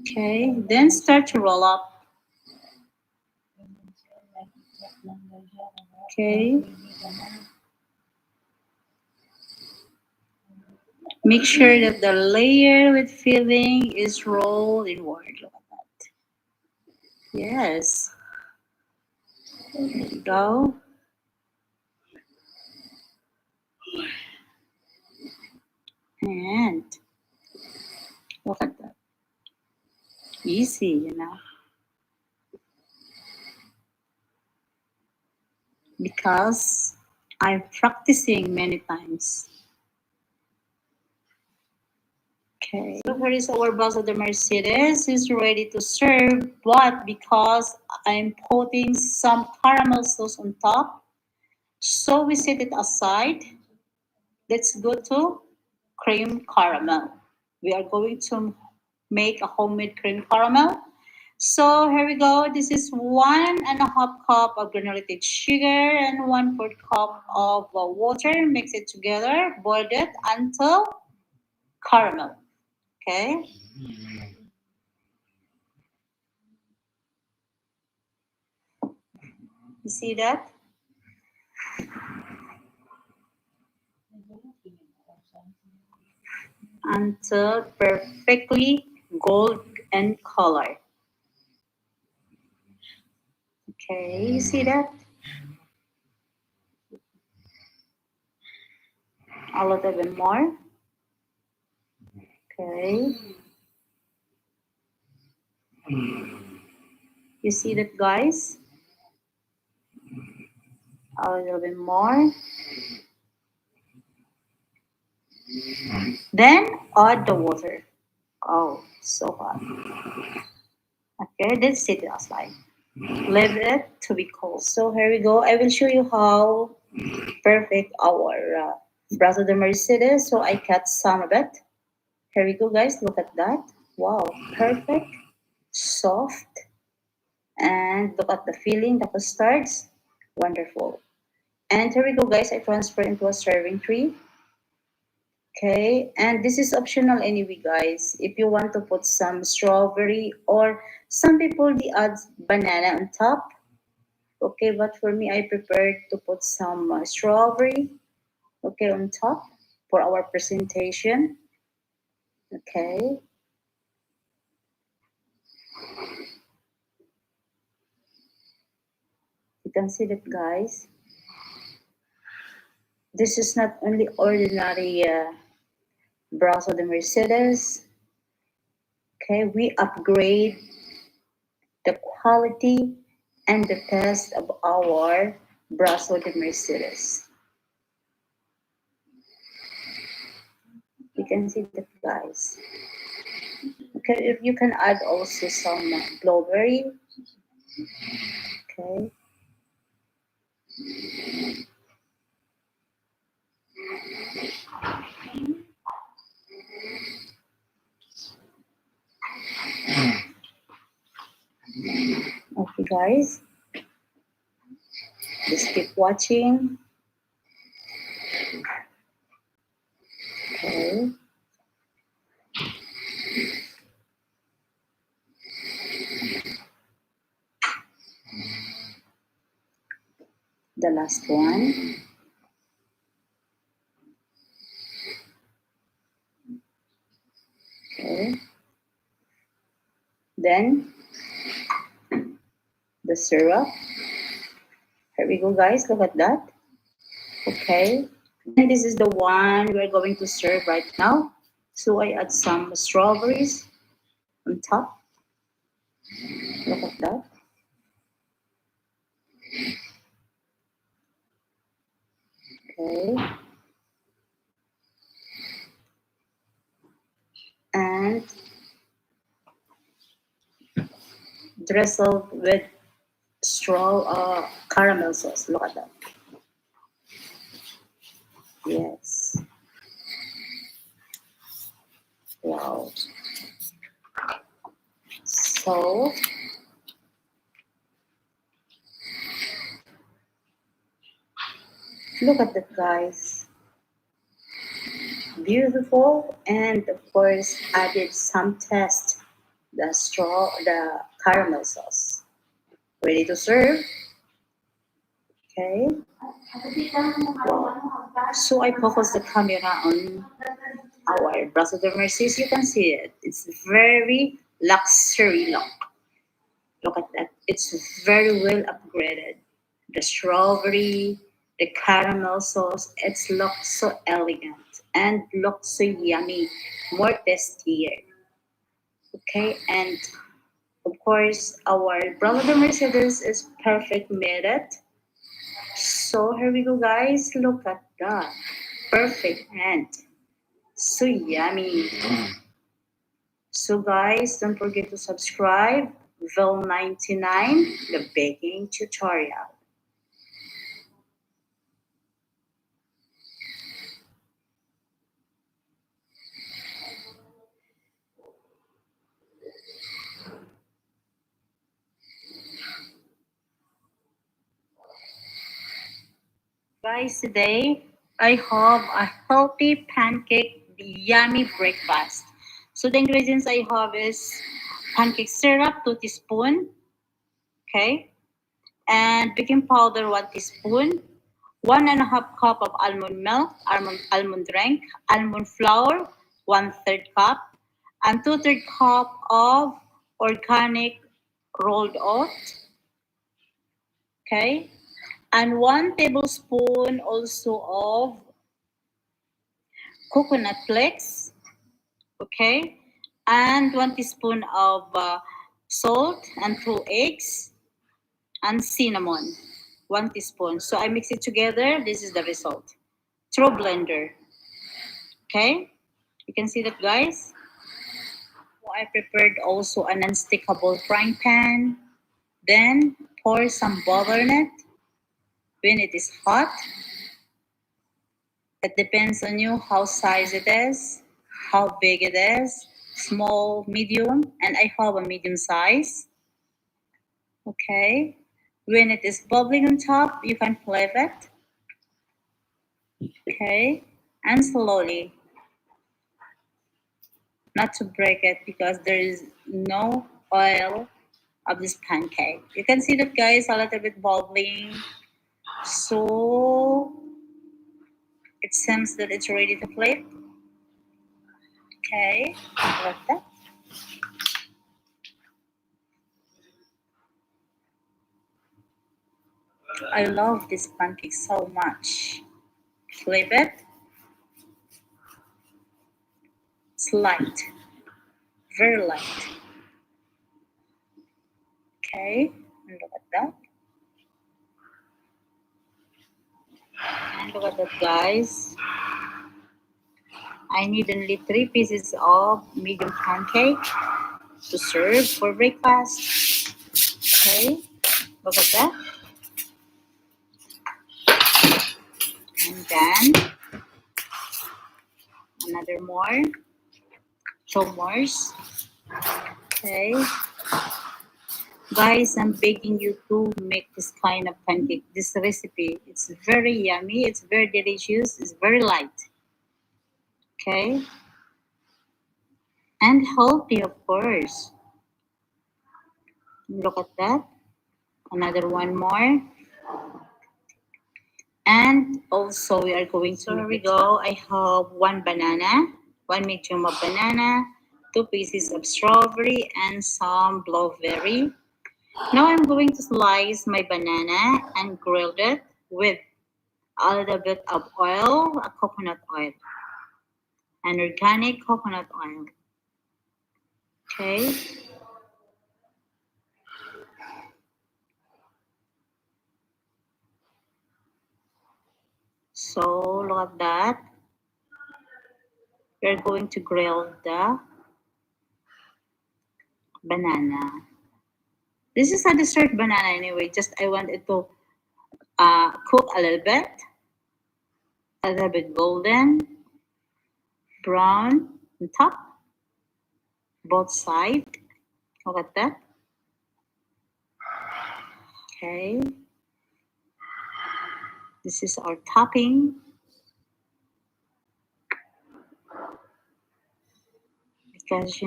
Okay, then start to roll up. Okay, make sure that the layer with filling is rolled inward. Look at that. Yes. There you go. And look at that. Easy. Because I'm practicing many times. Okay. So here is our box of the Mercedes. It's ready to serve, but because I'm putting some caramel sauce on top, so we set it aside. Let's go to cream caramel. We are going to make a homemade cream caramel. So here we go. This is 1.5 cup of granulated sugar and 1/4 cup of water. Mix it together. Boil it until caramel. Okay. You see that? Until perfectly golden color. Okay, you see that? A little bit more. Okay. You see that, guys? A little bit more. Then add the water. Oh, so hot. Okay, then sit it aside. Leave it to be cold. So here we go. I will show you how perfect our brazo de Mercedes. So I cut some of it. Here we go, guys. Look at that. Wow, perfect, soft, and look at the filling, the custards. Wonderful. And here we go, guys. I transfer into a serving tray. Okay, and this is optional anyway, guys. If you want to put some strawberry or some people they add banana on top. Okay, but for me, I prefer to put some strawberry. Okay, on top for our presentation. Okay, you can see that, guys. This is not only ordinary brazo de Mercedes. Okay, we upgrade the quality and the taste of our brazo de Mercedes. You can see that, guys. Okay, if you can add also some blueberry. Okay. Okay, guys. Just keep watching. Okay. The last one. Okay. Then the syrup. Here we go, guys. Look at that. Okay. Then this is the one we're going to serve right now. So I add some strawberries on top. Look at that. Okay. And drizzle with caramel sauce. Look at that. Yes. Wow. So look at that, guys. Beautiful, and of course added some test the caramel sauce. Ready to serve. Okay. So I focus the camera on our Brazo de Mercedes. You can see it. It's very luxury look. Look at that. It's very well upgraded. The strawberry, the caramel sauce, it looks so elegant and looks so yummy, more tastier. Okay, and of course, our brother Mercedes is perfect made it. So here we go, guys. Look at that. Perfect and so yummy. So guys, don't forget to subscribe. Vil 99, the baking tutorial. Guys, today I have a healthy pancake yummy breakfast. So the ingredients I have is pancake syrup, 2 teaspoon, okay, and baking powder, 1 teaspoon, 1.5 cup of almond milk, almond drink, almond flour, 1/3 cup, and 2/3 cup of organic rolled oat, okay, and 1 tablespoon also of coconut flakes, okay, and 1 teaspoon of salt, and 2 eggs, and cinnamon, 1 teaspoon. So I mix it together. This is the result. Through blender, okay. You can see that, guys. So I prepared also a non-stickable frying pan. Then pour some butter in it. When it is hot, it depends on you how size it is, how big it is, small, medium, and I have a medium size. Okay. When it is bubbling on top, you can flip it. Okay. And slowly, not to break it because there is no oil of this pancake. You can see that, guys, a little bit bubbling. So it seems that it's ready to flip. Okay, like that. I love this pancake so much. Flip it. It's light, very light. Okay, and look at that. And look at that, guys. I need only 3 pieces of medium pancake to serve for breakfast. Okay, look at that. And then another more, 2 more. Okay, guys, I'm begging you to make this kind of pancake, this recipe. It's very yummy, it's very delicious, it's very light. Okay, and healthy, of course. Look at that. Another one more. And also we are going to, here we go. I have 1 banana, 1 medium of banana, 2 pieces of strawberry, and some blueberry. Now I'm going to slice my banana and grill it with a little bit of oil, a coconut oil, an organic coconut oil. Okay, so look at that. We're going to grill the banana. This is a dessert banana anyway. Just I want it to cook a little bit golden, brown on top, both sides. Look at that. Okay, this is our topping because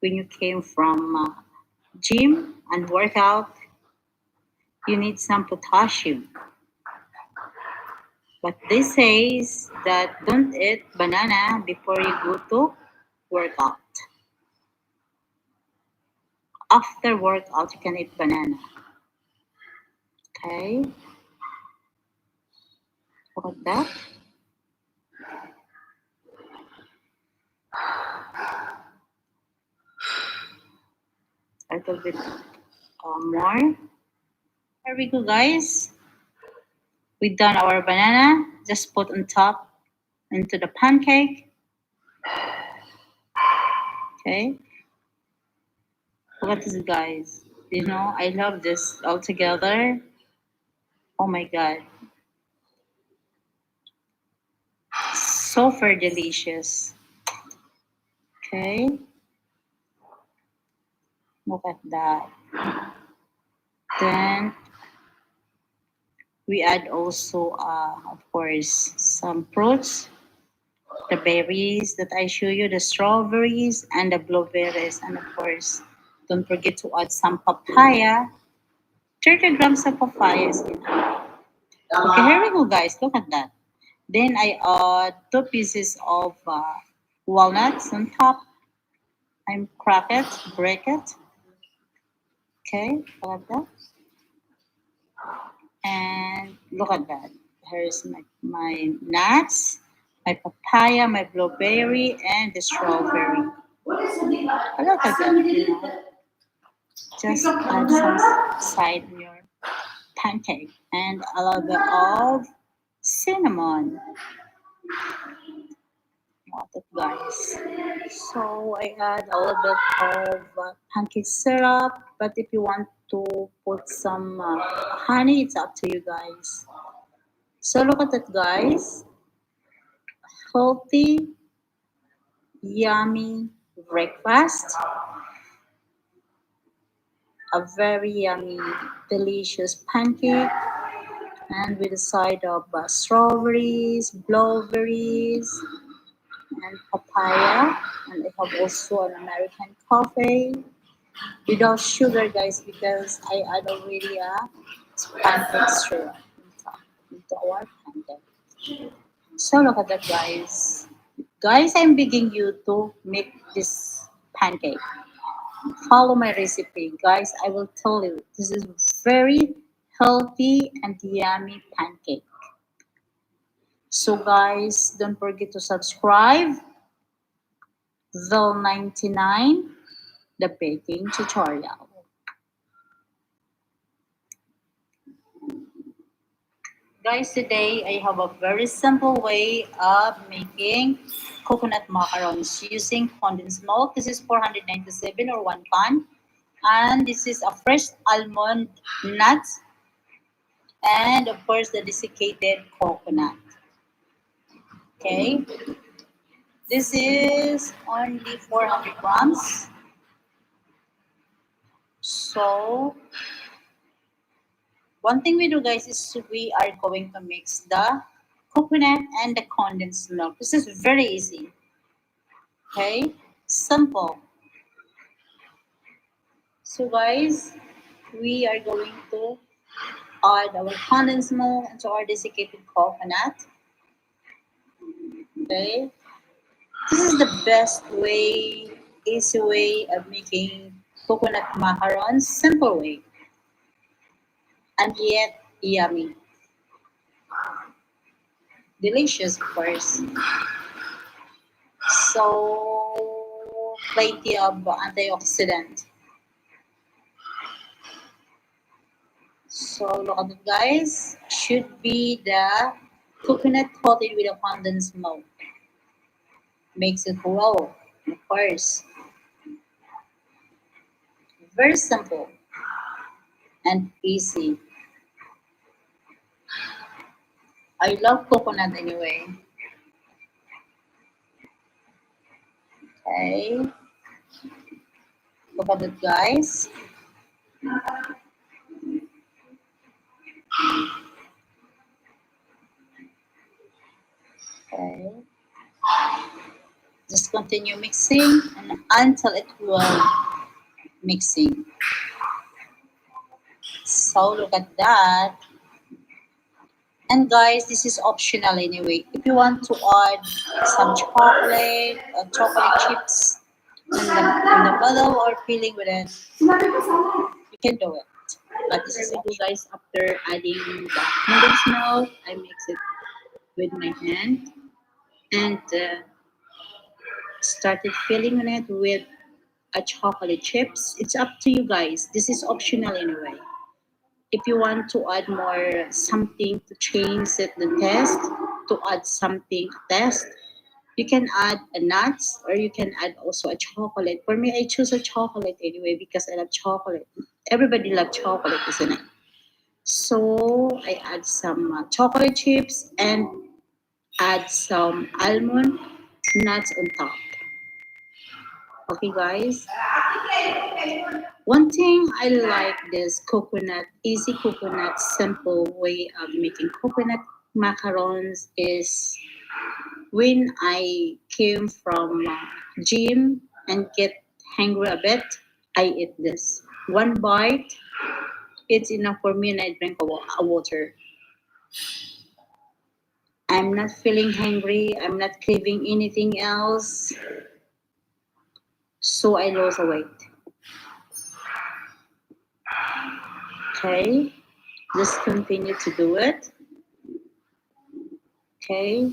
when you came from gym and workout, you need some potassium. But this says that don't eat banana before you go to workout. After workout, you can eat banana. Okay, look at that. A little bit more. Here we go, guys. We done our banana. Just put on top into the pancake. Okay, look at this, guys. I love this all together. Oh my god, super delicious. Okay, look at that. Then we add also, of course, some fruits, the berries that I show you, the strawberries and the blueberries, and of course, don't forget to add some papaya. 30 grams of papaya is enough. Okay, here we go, guys. Look at that. Then I add 2 pieces of walnuts on top. I'm crack it, break it. Okay, look at that. And look at that. Here's my nuts, my papaya, my blueberry, and the strawberry. Look at that. Just add some side in your pancake and a little bit of cinnamon. Not it, guys. So I add a little bit of pancake syrup, but if you want to put some honey, it's up to you guys. So look at it, guys. Healthy, yummy breakfast. A very yummy, delicious pancake, and with a side of strawberries, blueberries, and papaya. And I have also an American coffee without sugar, guys, because I add already a pancake syrup into our pancake. So look at that, guys. Guys, I'm begging you to make this pancake. Follow my recipe, guys. I will tell you this is very healthy and yummy pancake. So, guys, don't forget to subscribe. Vel 99, the baking tutorial. Guys, today I have a very simple way of making coconut macarons using condensed milk. This is 497 or 1 can. And this is a fresh almond nuts and of course the desiccated coconut. Okay, this is only 400 grams. So one thing we do, guys, is we are going to mix the coconut and the condensed milk. This is very easy. Okay, simple. So guys, we are going to add our condensed milk into our desiccated coconut. Okay, this is the best way, easy way of making coconut macarons, simple way, and yet yummy. Delicious, of course. So, plenty of antioxidant. So, look at it, guys. Should be the coconut coated with a condensed milk. Makes it wow, of course. Very simple and easy. I love coconut anyway. Okay, look at it, guys. Okay, just continue mixing and until it will mixing. So look at that. And guys, this is optional anyway. If you want to add some chocolate, chocolate chips in the middle or filling with it, you can do it. But this is what guys after adding the condensed milk. I mix it with my hand and started filling it with a chocolate chips. It's up to you guys. This is optional anyway. If you want to add more something to change it, the taste, to add something taste, you can add a nuts or you can add also a chocolate. For me, I choose a chocolate anyway because I love chocolate. Everybody loves chocolate, isn't it? So I add some chocolate chips and add some almond nuts on top. Okay, guys. One thing I like this coconut, easy coconut, simple way of making coconut macarons is when I came from gym and get hungry a bit, I eat this. One bite, it's enough for me and I drink a water. I'm not feeling hungry. I'm not craving anything else. So I lose weight. Okay. Just continue to do it. Okay.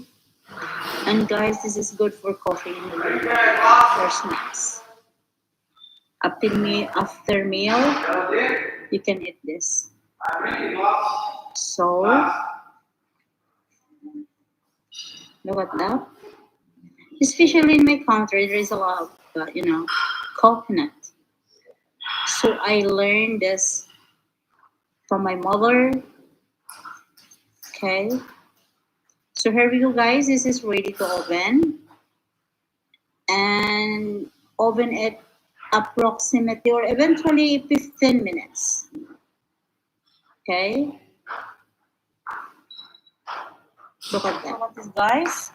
And guys, this is good for coffee in the morning or snacks. After meal, you can eat this. So look at that. Especially in my country, there is a lot of coconut. So I learned this from my mother. Okay. So here we go, guys. This is ready to oven and oven it approximately or eventually 15 minutes. Okay. Look at that. Look at this, guys.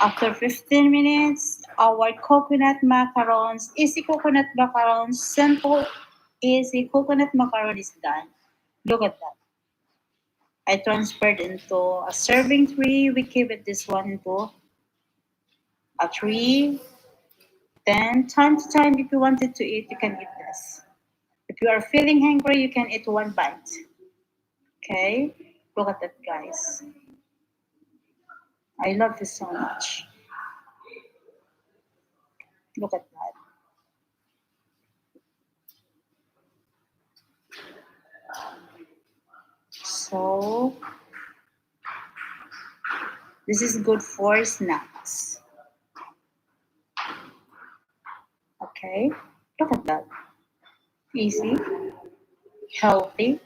After 15 minutes, our coconut macarons, easy coconut macarons, simple, easy coconut macaron is done. Look at that. I transferred into a serving tray. We keep it this one into a tray. Then, time to time, if you wanted to eat, you can eat this. If you are feeling hungry, you can eat one bite. Okay? Look at that, guys. I love this so much. Look at that. So, this is good for snacks. Okay? Look at that. Easy, healthy.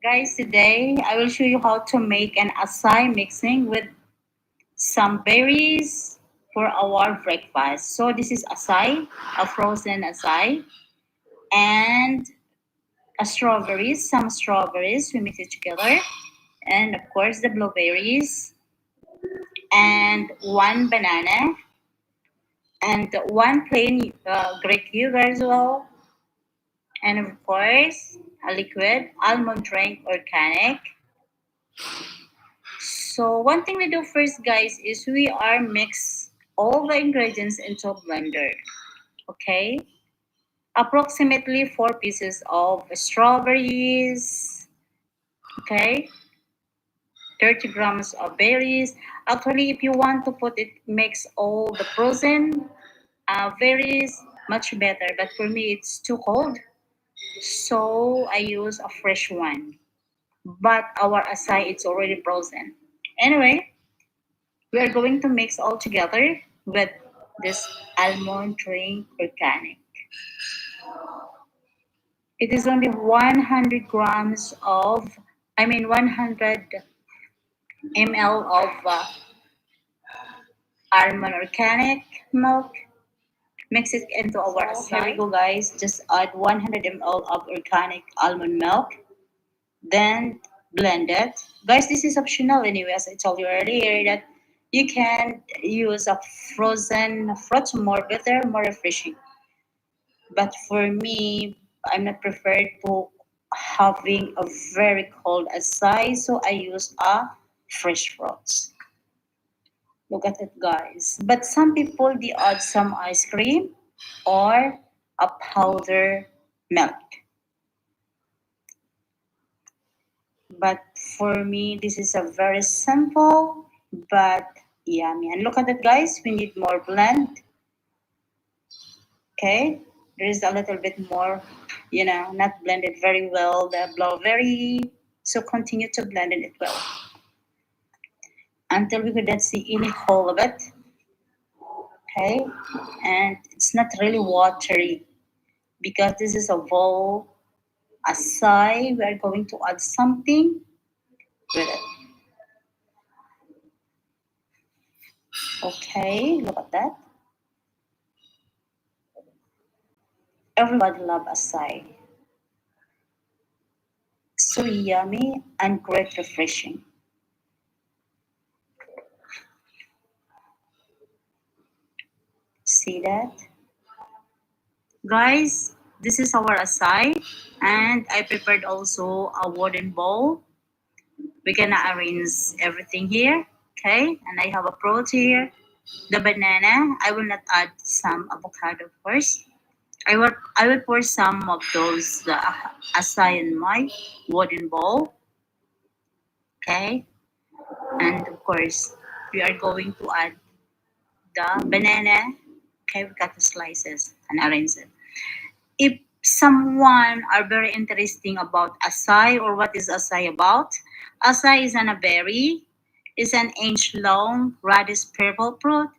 Guys, today I will show you how to make an acai mixing with some berries for our breakfast. So this is acai, a frozen acai, and some strawberries. We mix it together, and of course the blueberries, and one banana, and one plain Greek yogurt as well, and of course a liquid almond drink organic. So one thing we do first, guys, is we are mix all the ingredients into a blender. Okay, approximately 4 pieces of strawberries. Okay, 30 grams of berries. Actually, if you want to put it, mix all the frozen berries, much better. But for me, it's too cold, so I use a fresh one. But our acai, it's already frozen. Anyway, we are going to mix all together with this almond drink organic. It is only 100 grams of, 100 ml of almond organic milk. Mix it into our acai. Here we go, guys. Just add 100 ml of organic almond milk. Then blend it. Guys, this is optional anyway, as I told you earlier that you can use a frozen fruit, more better, more refreshing. But for me, I'm not preferred to having a very cold acai, so I use a fresh fruits. Look at it, guys. But some people they add some ice cream or a powder milk. But for me, this is a very simple but yummy. And look at it, guys. We need more blend. Okay, there is a little bit more, not blended very well. The blueberry. So continue to blend it well until we could not see any hole of it. Okay, and it's not really watery because this is a bowl acai. We are going to add something with it. Okay, look at that. Everybody love acai. So yummy and great refreshing. See that? Guys, this is our acai and I prepared also a wooden bowl. We're gonna arrange everything here. Okay, and I have a fruit here. The banana, I will not add some avocado first. I will pour some of those acai in my wooden bowl. Okay, and of course we are going to add the banana. Okay, we cut the slices and arrange it. If someone are very interesting about acai or what is acai about, acai is an a berry, is an inch-long radish purple fruit.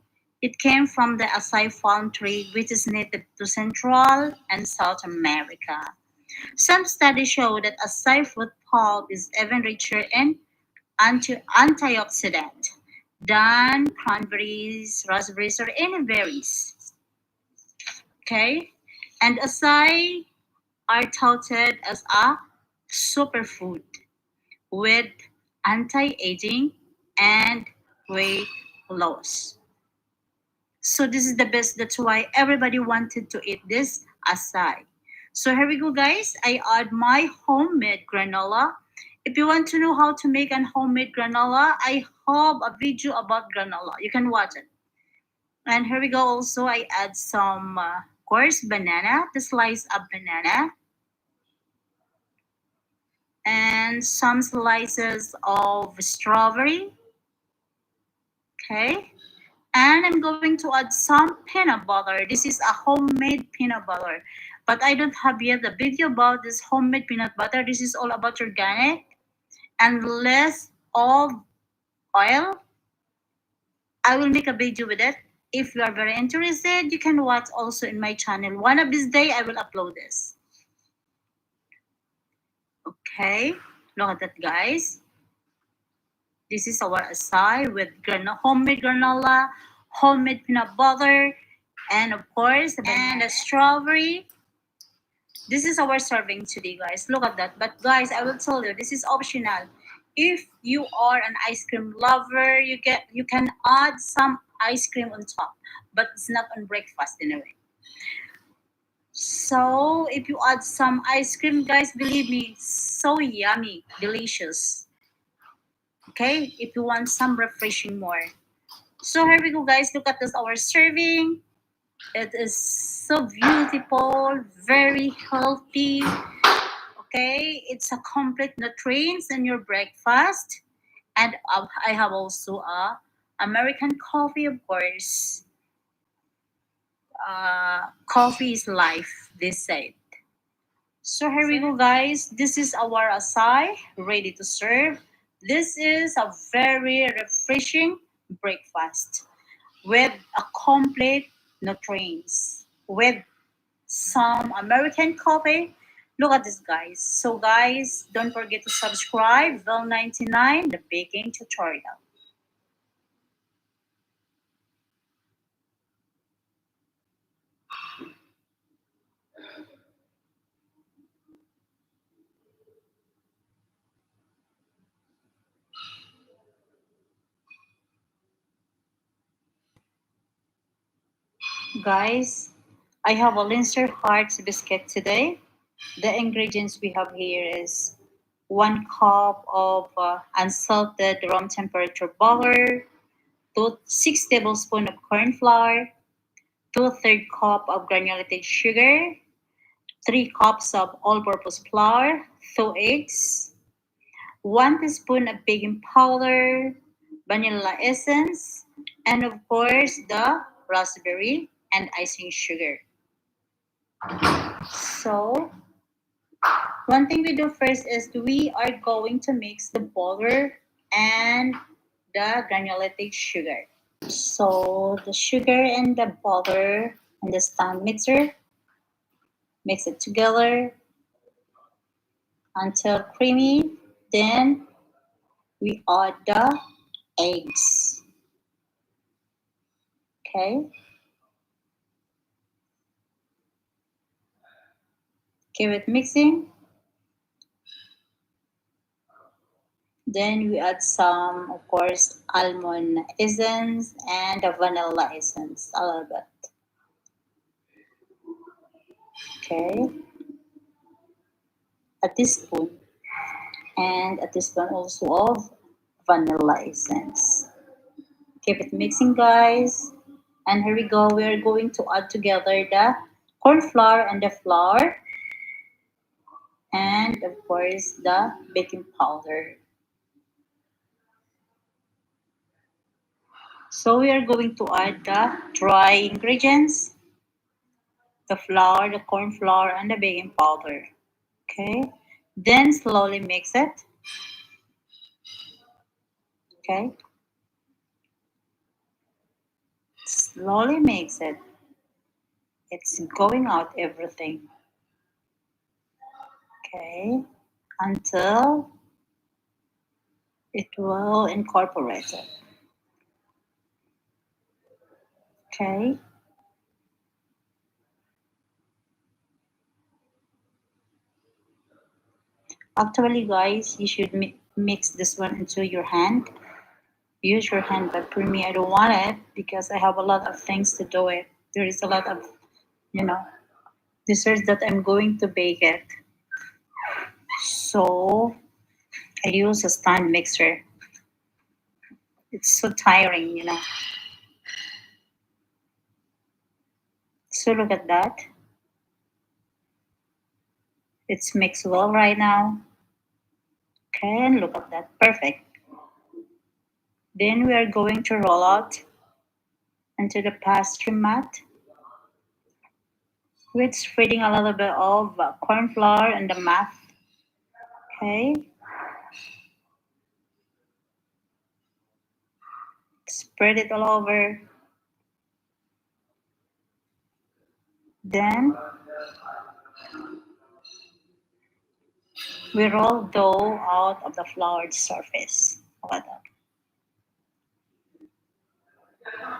It came from the acai palm tree, which is native to Central and South America. Some studies show that acai fruit pulp is even richer in antioxidant than cranberries, raspberries, or any berries. Okay, and acai are touted as a superfood with anti-aging and weight loss. So this is the best. That's why everybody wanted to eat this acai. So here we go, guys. I add my homemade granola. If you want to know how to make an homemade granola, I have a video about granola. You can watch it. And here we go. Also, I add some, of course, banana, the slice of banana, and some slices of strawberry. Okay. And I'm going to add some peanut butter. This is a homemade peanut butter. But I don't have yet a video about this homemade peanut butter. This is all about organic and less of oil. I will make a video with it. If you are very interested, you can watch also in my channel. One of these day, I will upload this. Okay, look at that, guys. This is our acai with homemade granola, homemade peanut butter, and of course, and a strawberry. This is our serving today, guys. Look at that. But guys, I will tell you, this is optional. If you are an ice cream lover, you can add some ice cream on top, but it's not on breakfast anyway. So if you add some ice cream, guys, believe me, it's so yummy, delicious. Okay, if you want some refreshing more. So here we go, guys. Look at this, our serving. It is so beautiful, very healthy. Okay, it's a complete nutrients in your breakfast, and I have also a American coffee, of course. Coffee is life, they said. So here we go, guys. This is our asai ready to serve. This is a very refreshing breakfast with a complete nutrients with some American coffee. Look at this, guys. So, guys, don't forget to subscribe. Vel 99, the baking tutorial. Guys, I have a Linster Hearts biscuit today. The ingredients we have here is 1 cup of unsalted room temperature butter, 6 tablespoons of corn flour, 2/3 cup of granulated sugar, 3 cups of all-purpose flour, 2 eggs, 1 teaspoon of baking powder, vanilla essence, and of course the raspberry and icing sugar. So one thing we do first is we are going to mix the butter and the granulated sugar. So the sugar and the butter and the stand mixer, mix it together until creamy. Then we add the eggs. Okay, keep it mixing. Then we add some, of course, almond essence and the vanilla essence a little bit. Okay, a teaspoon and a teaspoon also of vanilla essence. Keep it mixing, guys. And here we go. We are going to add together the corn flour and the flour, and of course the baking powder. So we are going to add the dry ingredients, the flour, the corn flour, and the baking powder. Okay. Then slowly mix it. Okay. Slowly mix it. It's going out everything. Okay. Until it will incorporate it. Okay. Actually, guys, you should mix this one into your hand. Use your hand, but for me, I don't want it because I have a lot of things to do it. There is a lot of, you know, desserts that I'm going to bake it. So I use a stand mixer. It's so tiring, you know. So look at that. It's mixed well right now. Okay, and look at that. Perfect. Then we are going to roll out into the pastry mat with spreading a little bit of corn flour and the mat. Okay, spread it all over. Then we roll dough out of the floured surface. Look at that.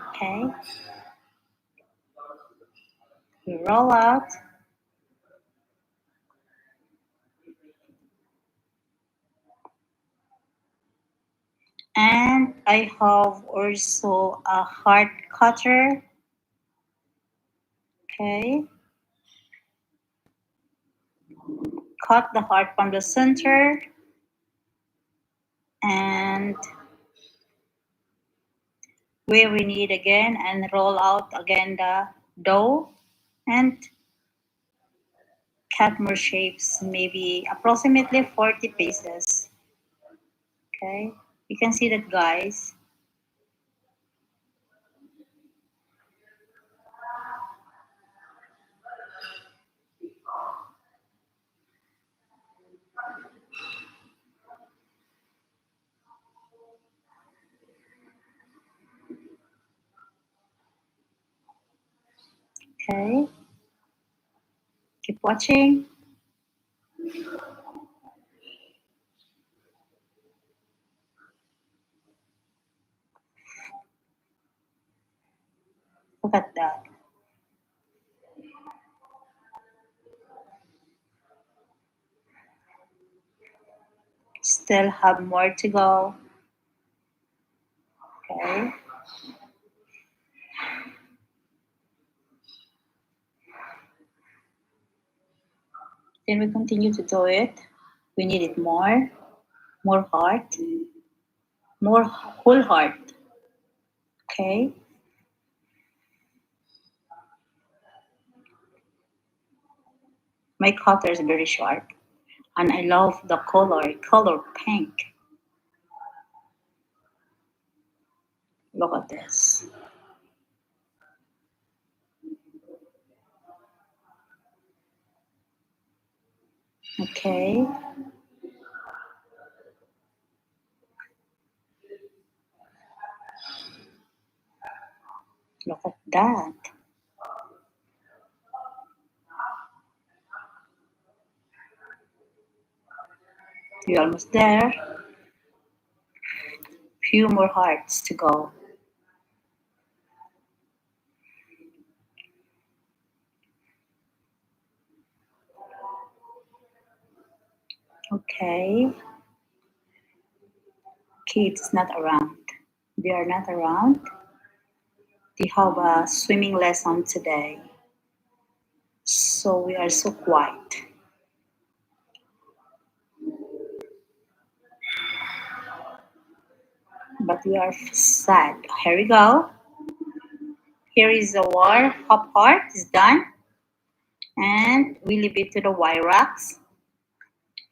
Okay, we roll out And I have also a heart cutter. Okay, cut the heart from the center and where we need again, and roll out again the dough and cut more shapes, maybe approximately 40 pieces. Okay, you can see that, guys. Okay, keep watching. Look at that. Still have more to go. Okay, then we continue to do it. We need it more heart, more whole heart. Okay, my cutter is very sharp, and I love the color pink. Look at this. Okay, look at that. You're almost there. Few more hearts to go. Okay, kids not around. They are not around. They have a swimming lesson today. So we are so quiet. But we are sad. Here we go. Here is the war. Hop heart is done. And we leave it to the wire racks.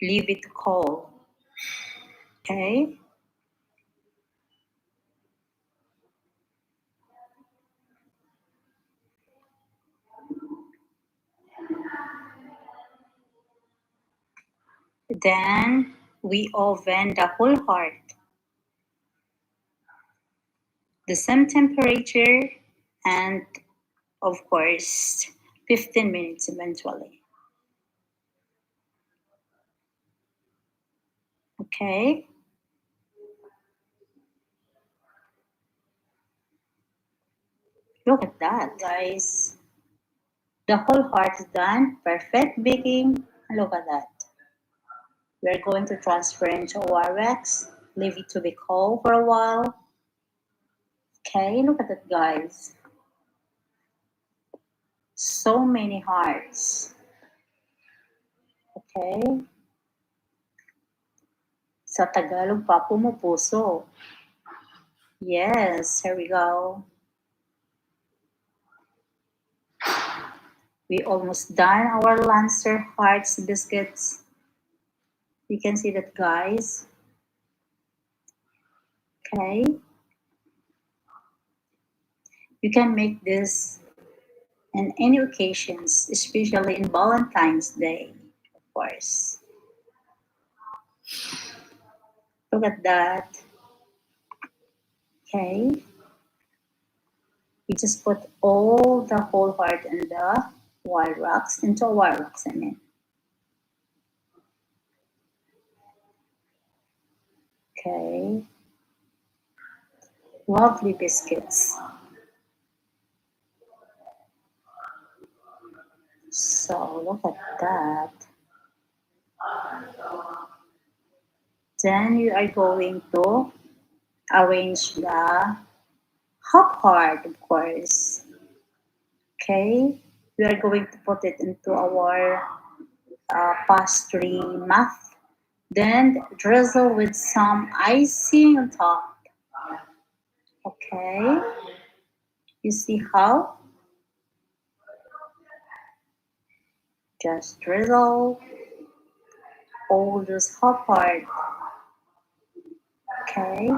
Leave it to cool. Okay. Then we oven the whole heart. The same temperature and of course 15 minutes eventually. Okay. Look at that, guys. The whole heart is done. Perfect baking. Look at that. We're going to transfer into our wax. Leave it to be cold for a while. Okay, look at that, guys. So many hearts. Okay. Sa Tagalog pa pumupuso. Yes, here we go. We almost done our Lancer Hearts biscuits. You can see that, guys. Okay. You can make this in any occasions, especially in Valentine's Day, of course. Look at that. Okay. We just put all the whole heart and the wire rocks into wire rocks, I mean. Okay. Lovely biscuits. So look at that. Then you are going to arrange the hot part, of course. Okay, we are going to put it into our pastry mat. Then drizzle with some icing on top. Okay, you see how? Just drizzle all this hot part. Okay,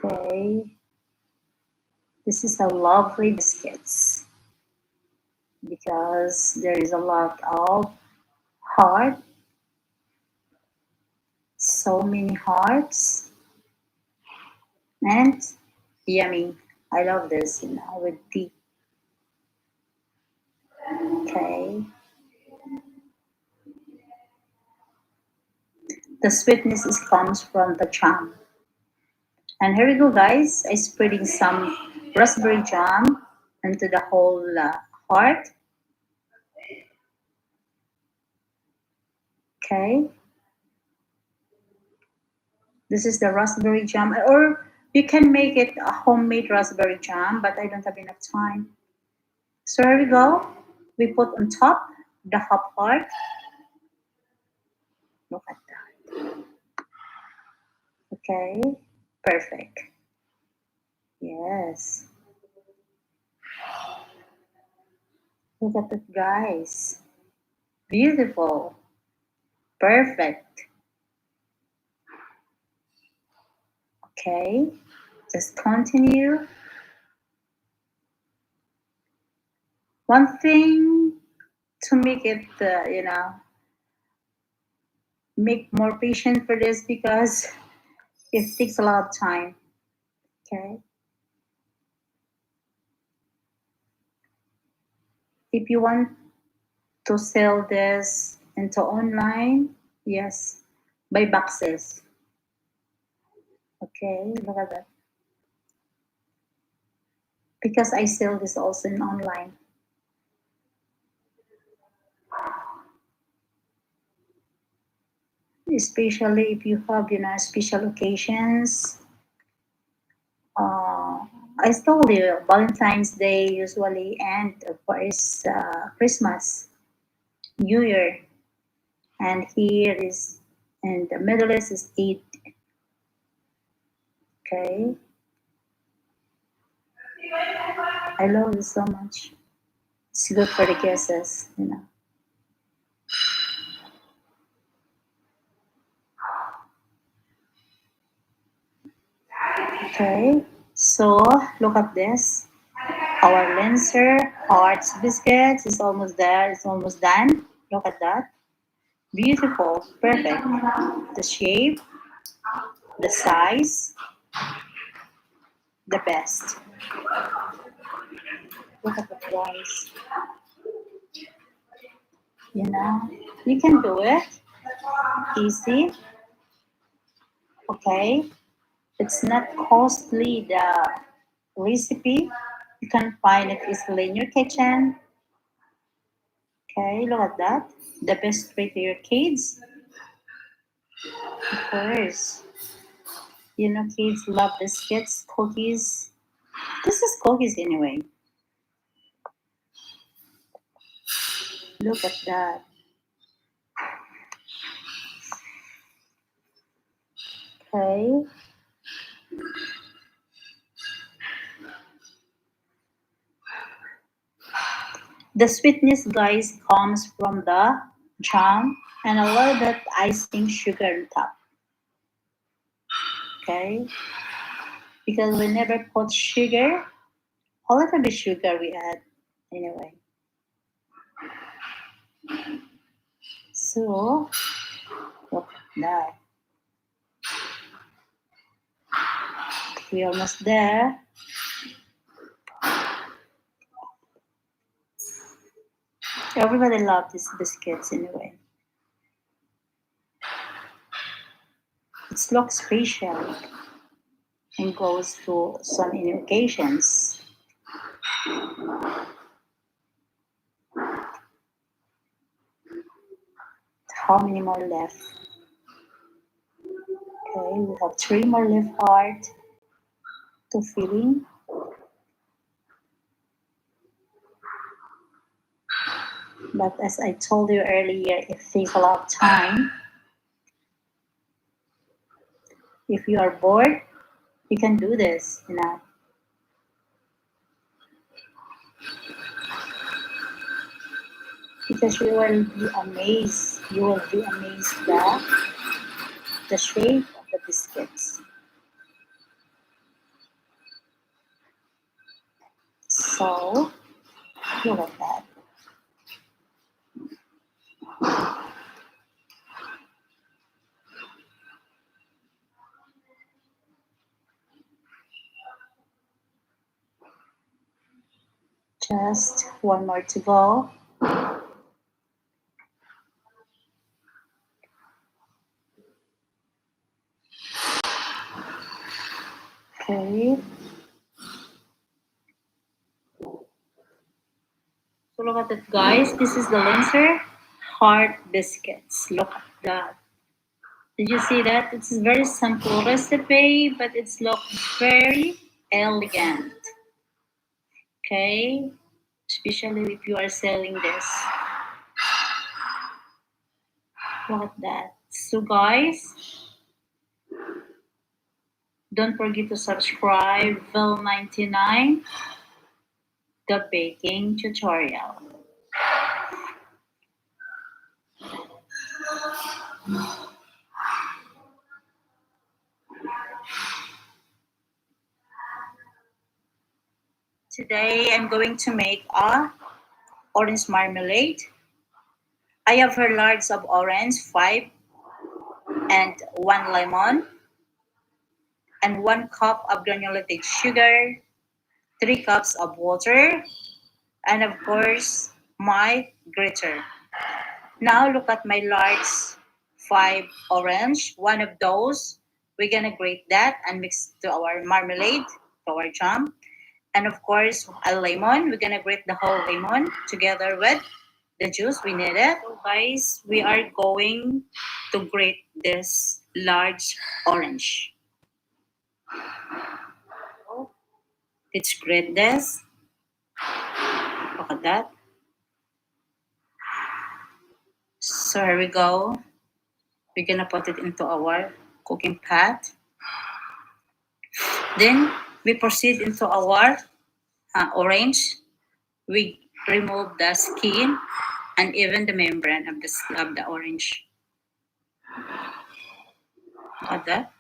okay. This is a lovely biscuits because there is a lot of heart, so many hearts, and yummy. I love this, with tea. Okay, the sweetness is comes from the jam. And here we go, guys. I spreading some raspberry jam into the whole heart. Okay, this is the raspberry jam, or you can make it a homemade raspberry jam, but I don't have enough time. So here we go. We put on top the hot part. Look at that. Okay, perfect. Yes, look at it, guys. Beautiful, perfect. Okay, just continue. One thing to make it, make more patient for this because it takes a lot of time. Okay, if you want to sell this into online, yes, buy boxes. Okay, look at that. Because I sell this also in online, especially if you have special occasions. Uh, I told you Valentine's Day usually, and of course Christmas, New Year, and here is in the Middle East is Eid. Okay, I love it so much. It's good for the guests. Okay, so look at this. Our Lancer Hearts biscuits is almost there. It's almost done. Look at that. Beautiful. Perfect. The shape, the size, the best. Look at the price. You know, you can do it. Easy. Okay. It's not costly, the recipe. You can find it easily in your kitchen. Okay, look at that. The best way to your kids. Of course. Kids love biscuits, cookies. This is cookies anyway. Look at that. Okay. The sweetness, guys, comes from the jam and a little bit icing sugar on top. Okay. Because we never put sugar, a little bit sugar we add anyway. So look at that. We're almost there. Everybody loves these biscuits anyway. It looks special and goes to some occasions. how many more left? Okay, we have 3 more left heart to filling. But as I told you earlier, it takes a lot of time. If you are bored, you can do this, because you will be amazed. You will be amazed the shape of the biscuits. So look at that. Just one more to go. Okay. So look at it, guys. This is the Linzer Heart Biscuits. Look at that. Did you see that? It's a very simple recipe, but it's look very elegant. Okay, especially if you are selling this. Look at that. So guys, don't forget to subscribe Vil99, the baking tutorial. Today I'm going to make a orange marmalade. I have here lards of orange, 5, and 1 lemon, and 1 cup of granulated sugar, 3 cups of water, and of course, my grater. Now look at my large 5 orange. One of those, we're gonna grate that and mix to our marmalade, to our jam. And of course, a lemon. We're gonna grate the whole lemon together with the juice we needed. So guys, we are going to grate this large orange. Let's grate this. Look at that. So here we go. We're gonna put it into our cooking pot. Then we proceed into our orange. We remove the skin and even the membrane of the orange. Look at that.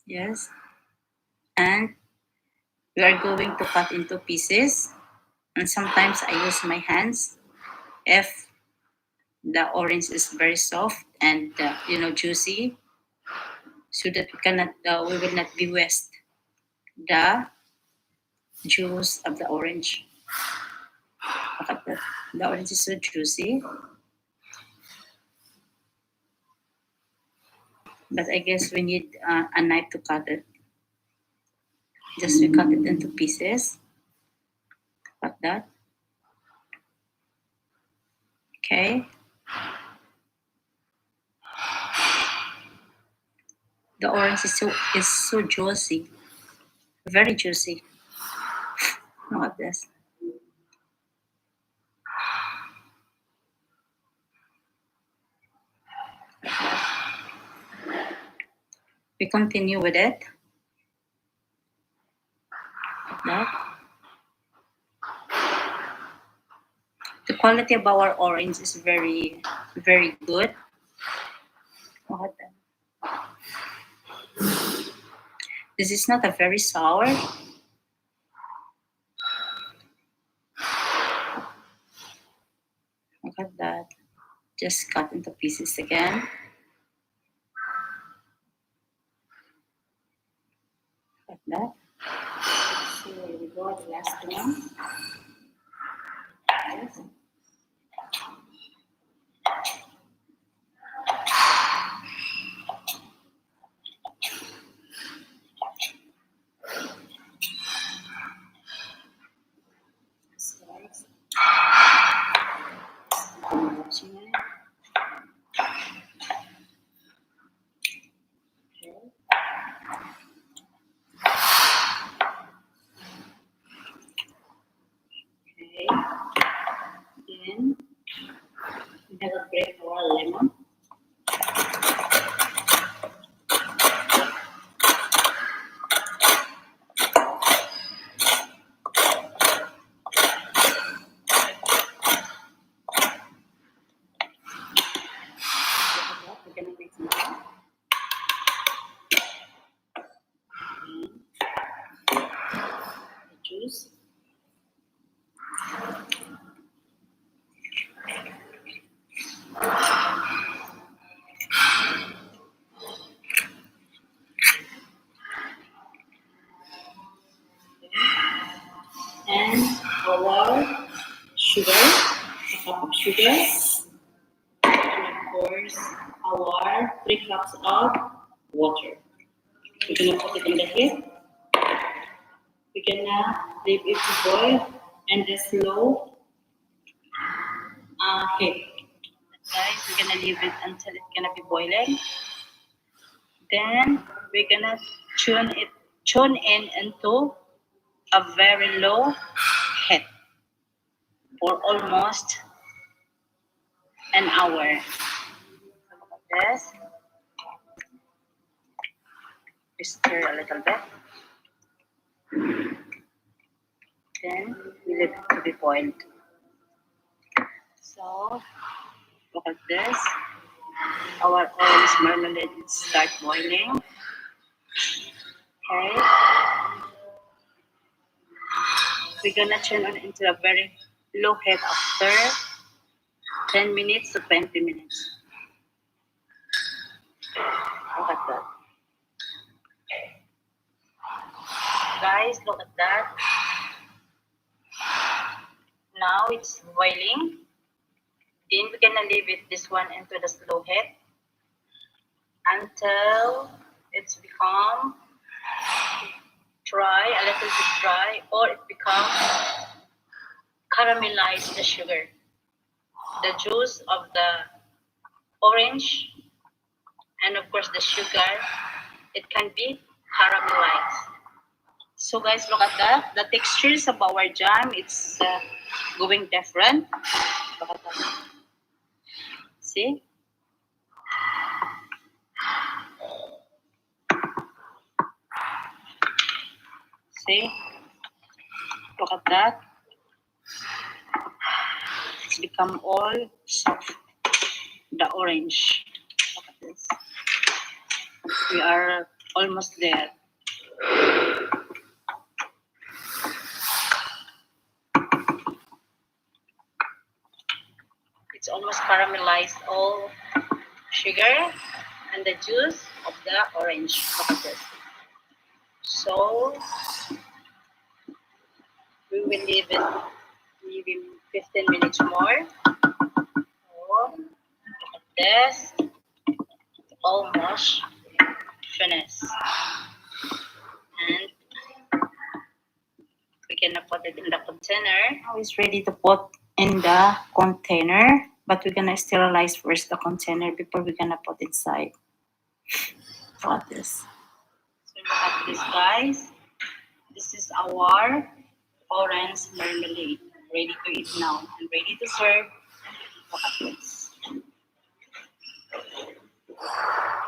Yes. And we are going to cut into pieces. And sometimes I use my hands if the orange is very soft and juicy, so that we will not be waste the juice of the orange. Look at that. The orange is so juicy. But I guess we need a knife to cut it. Just we cut it into pieces like that. Okay. The orange is so juicy, very juicy. Look at this. We continue with it. Like that. The quality of our orange is very, very good. Look at that. This is not a very sour. Look at that. Just cut into pieces again. Like that. So here we go, the last one. Yes. have a break our lemon. We're gonna mix now. The juice. And our sugar, a cup of sugar, and of course our 3 cups of water. We're gonna put it in the heat. We're gonna leave it to boil and the slow heat. Guys, we're gonna leave it until it's gonna be boiling. Then we're gonna tune in into a very low heat for almost an hour. Look at this. We stir a little bit. Then we leave it to be boiled. So look at this. Our orange marmalade start boiling. Okay. We're gonna turn on into a very low heat after 10 minutes to 20 minutes. Look at that. Guys, look at that. Now it's boiling. Then we're gonna leave it this one into the slow heat until it's become dry, a little bit dry, or it becomes caramelize the sugar. The juice of the orange and of course the sugar, it can be caramelized. So guys, look at that. The textures of our jam, it's going different. Look at that. See? See? Look at that. It's become all soft. The orange. Look at this. We are almost there. It's almost caramelized all sugar and the juice of the orange. Look at this. So we will leave it maybe 15 minutes more. So look at this. Almost finished. And we can put it in the container. Now it's ready to put in the container, but we're gonna sterilize first the container before we're gonna put inside. Look at this. So look at this, guys. This is our orange marmalade, ready to eat now and ready to serve. Look at this.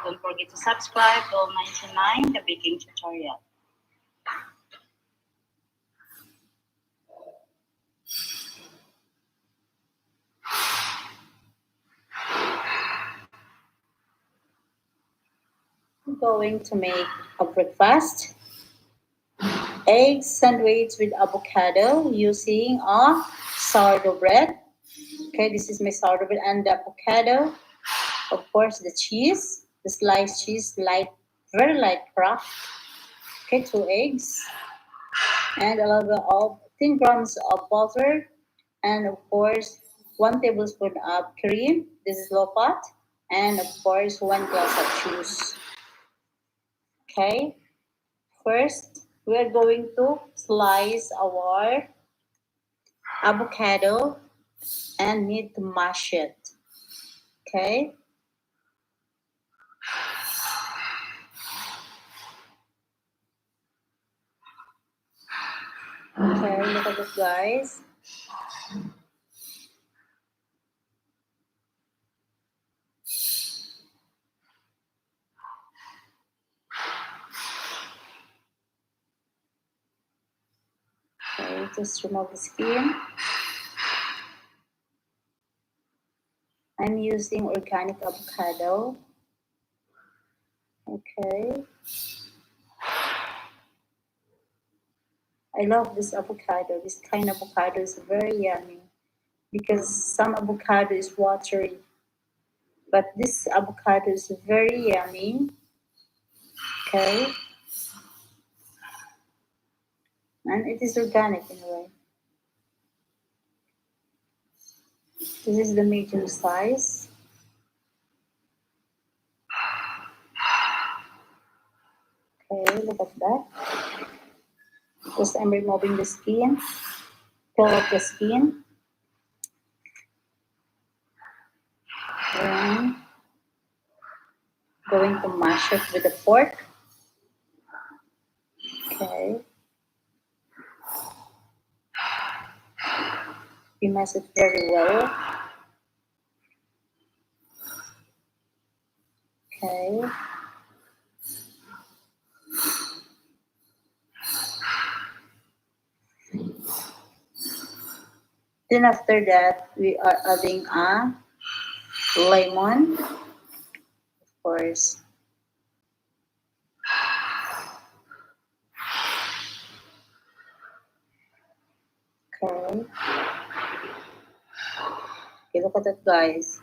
Don't forget to subscribe to 99 the baking tutorial. I'm going to make a breakfast. Egg sandwich with avocado using a sourdough bread. Okay, this is my sourdough bread and the avocado. Of course, the cheese, the sliced cheese, light, very light craft. Okay, 2 eggs and a little bit of 10 grams of butter, and of course 1 tablespoon of cream. This is low fat, and of course 1 glass of juice. Okay, first we are going to slice our avocado and need to mash it. Okay. Okay, look at this, guys. just remove the skin. I'm using organic avocado. Okay. I love this avocado. This kind of avocado is very yummy because some avocado is watery, but this avocado is very yummy. Okay. And it is organic in a way. This is the medium size. Okay, look at that. Just I'm removing the skin. Pull out the skin. And going to mash it with the fork. Okay. You mash it very well. Okay. Then after that, we are adding a lemon, of course. Okay. Okay, look at that, guys.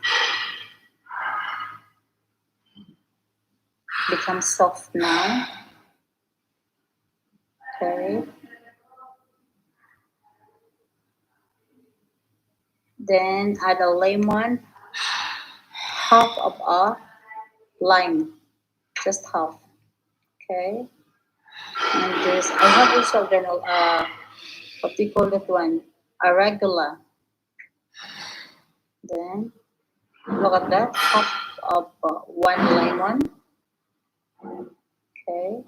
Become soft now. Okay. Then add a lemon, half of a lime, just half. Okay. And this, I have also what do you call that one? Arugula. Then look at that, half of one lemon. Okay.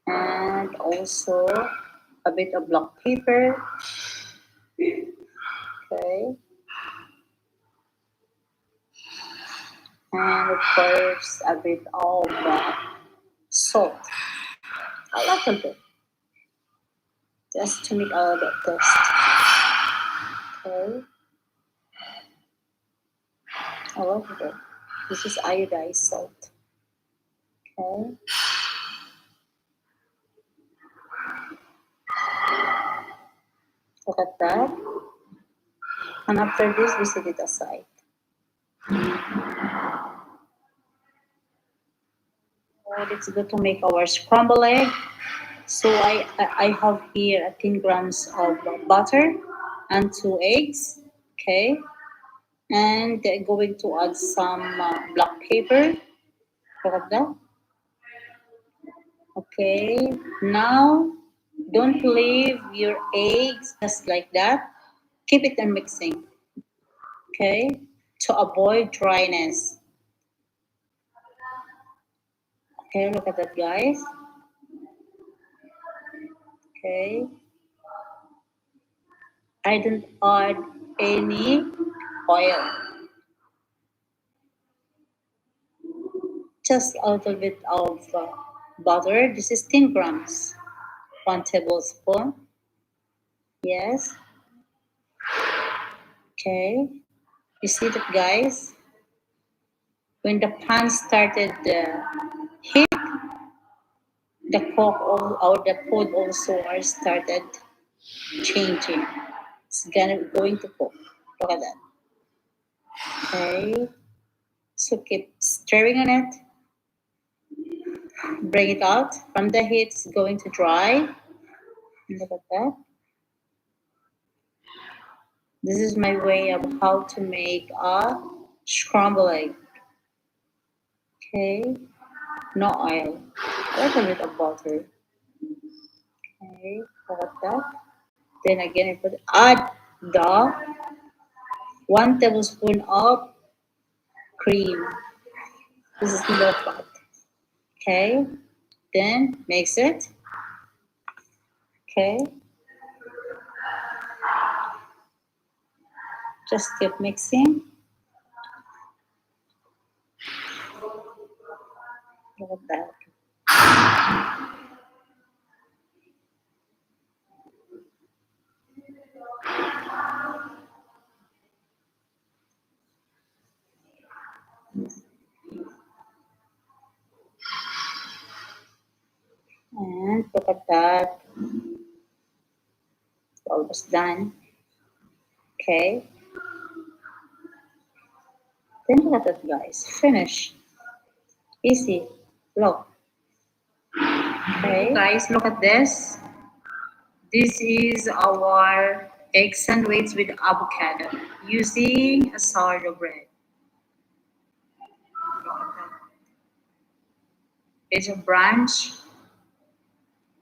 And also a bit of black pepper. Okay. And of course, a bit of salt. A little bit. Just to make a little bit taste. Okay. A little bit. This is iodized salt. Okay. Look at that. And after this, we set it aside. Let's go to make our scrambled egg. So I have here 10 grams of butter and 2 eggs. Okay. And going to add some black pepper. Look at that. Okay. Now, don't leave your eggs just like that. Keep it in mixing. Okay. To avoid dryness. Okay. Look at that, guys. Okay. I don't add any oil. Just a little bit of butter. This is 10 grams. 1 tablespoon. Yes. Okay. You see that, guys? When the pan started heat, the cook or the food also are started changing. It's going to cook. Look at that. Okay. So keep stirring on it. Bring it out from the heat. It's going to dry. Look at that. This is my way of how to make a scrambled egg. Okay. No oil. A little bit of butter. Okay. Look at that. Then again, add the 1 tablespoon of cream. This is low fat. Okay. Then mix it. Okay. Just keep mixing. Look at that. And look at that. Almost done. Okay. Then look at that, guys. Finish. Easy. Look. Okay. Guys, look at this. This is our egg sandwich with avocado using a sourdough bread. It's a brunch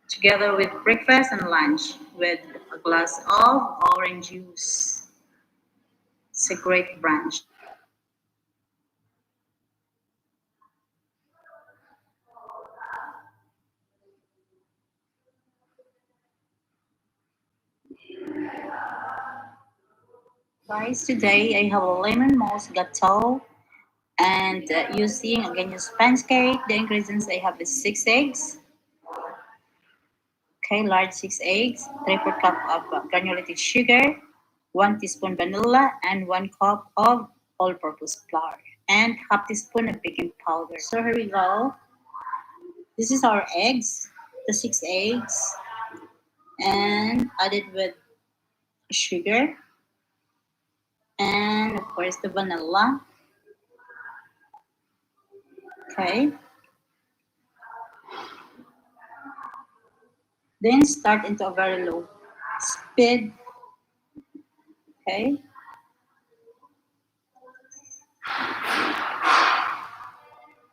together with breakfast and lunch with a glass of orange juice. It's a great brunch. Guys, today I have a lemon mousse gâteau and using again your sponge cake. The ingredients I have is 6 eggs. Okay, large 6 eggs, 3/4 cup of granulated sugar, 1 teaspoon vanilla, and 1 cup of all-purpose flour, and half teaspoon of baking powder. So here we go. This is our eggs, the 6 eggs, and added with sugar, and of course the vanilla. Okay. Then start into a very low speed. Okay.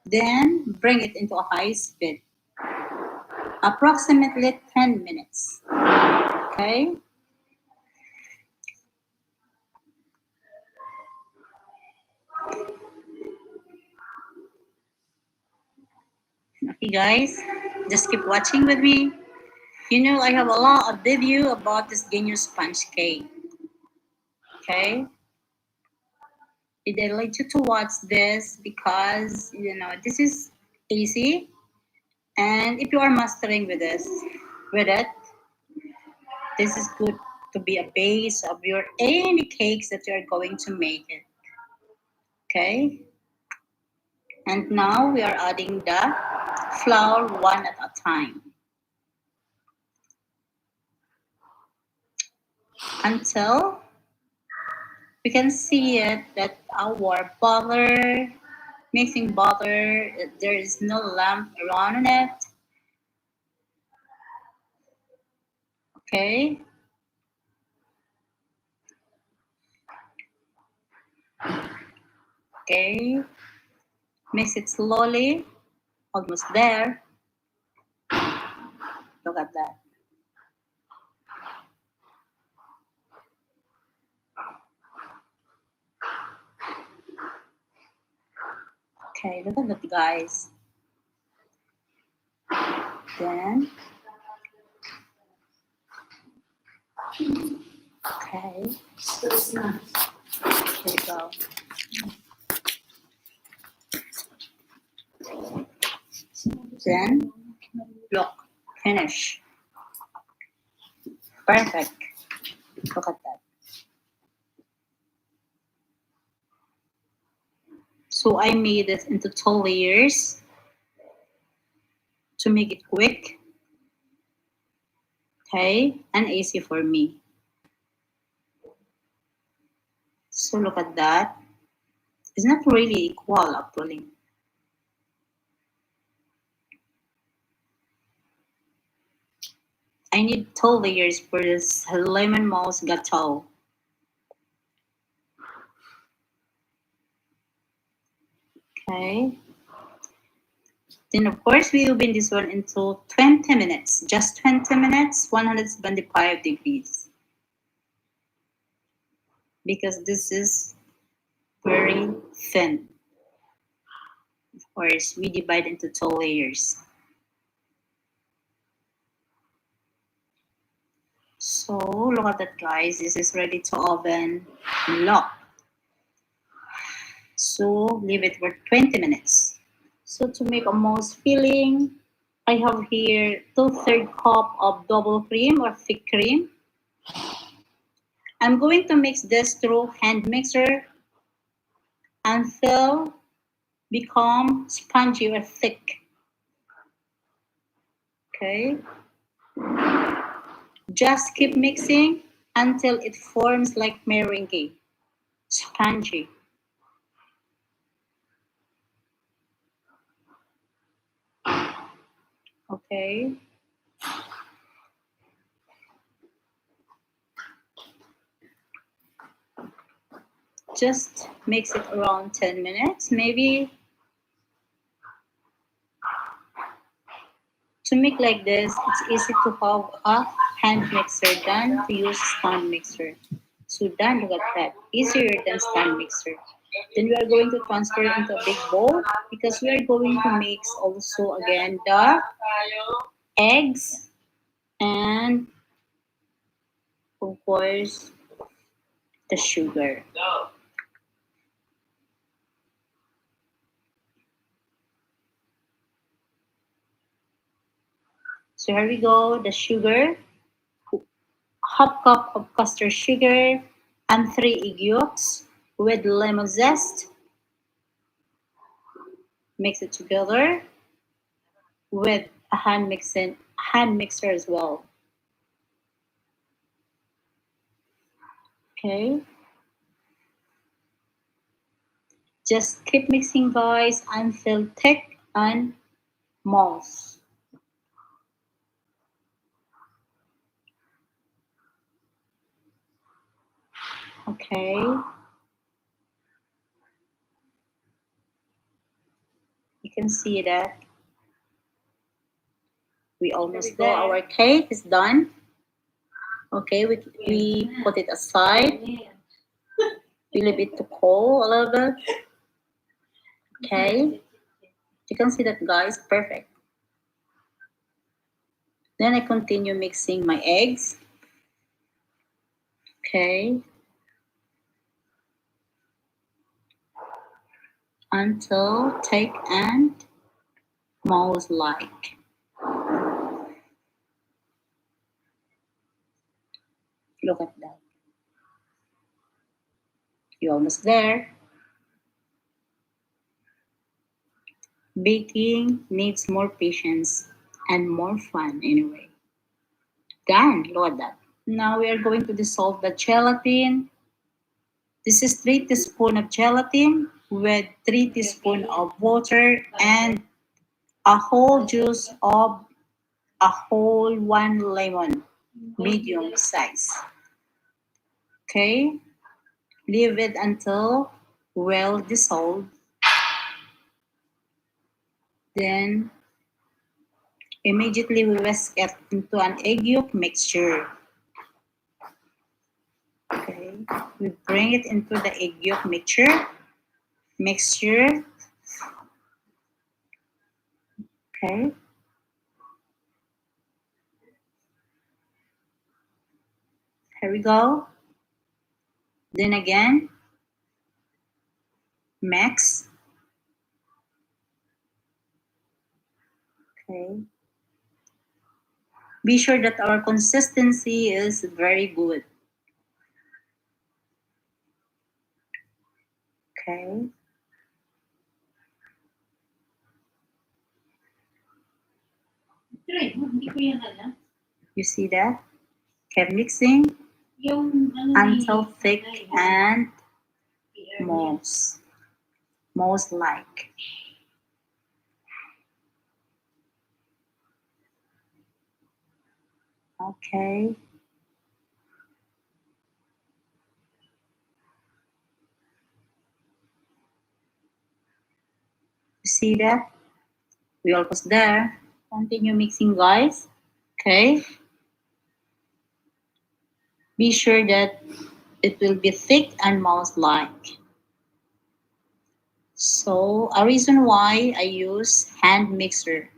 Then bring it into a high speed, approximately 10 minutes. Okay. Okay, guys, just keep watching with me. You know, I have a lot of video about this genius sponge cake. Okay. I'd like you to watch this because, you know, this is easy. And if you are mastering with it, this is good to be a base of your any cakes that you are going to make it. Okay. And now we are adding the flour one at a time until we can see it that our butter, mixing butter, there is no lump around it. Okay. Okay. Mix it slowly. Almost there. Look at that. Okay, look at that, guys. Then, okay. Here we go. Then, look, finish. Perfect. Look at that. So I made it into 2 layers to make it quick, okay, and easy for me. So look at that. It's not really equal actually. I need 2 layers for this lemon mousse gâteau. Okay. Then of course we open this one into 20 minutes. Just 20 minutes, 175 degrees. Because this is very thin. Of course, we divide into 2 layers. So look at that, guys. This is ready to oven. Lock. So leave it for 20 minutes. So to make a mousse filling, I have here 2/3 cup of double cream or thick cream. I'm going to mix this through hand mixer until become spongy or thick. Okay, just keep mixing until it forms like meringue, spongy. Okay, just mix it around 10 minutes. Maybe to make like this, it's easy to have a hand mixer than to use stand mixer. So done, look at that. Easier than stand mixer. Then we are going to transfer it into a big bowl because we are going to mix also again the eggs and of course the sugar. So here we go, the sugar, half cup of custard sugar and 3 egg yolks with lemon zest. Mix it together with a hand mixer as well. Okay, just keep mixing guys until thick and moist. Okay, you can see that we almost there. Our cake is done. Okay, we put it aside. We leave it to cool a little bit. Okay, you can see that guys, perfect. Then I continue mixing my eggs. Okay, until thick and mouse like. Look at that. You're almost there. Baking needs more patience and more fun anyway. Done. Look at that. Now we are going to dissolve the gelatin. This is 3 teaspoons of gelatin with 3 teaspoons of water and a whole juice of a whole 1 lemon, medium size. Okay, leave it until well dissolved. Then immediately we whisk it into an egg yolk mixture. Okay, we bring it into the egg yolk mixture. Okay, here we go. Then again, mix. Okay, be sure that our consistency is very good. Okay, you see that? Keep mixing until thick and moist like. Okay, you see that? We almost there. Continue mixing, guys. Okay, be sure that it will be thick and mouse like. So a reason why I use hand mixer.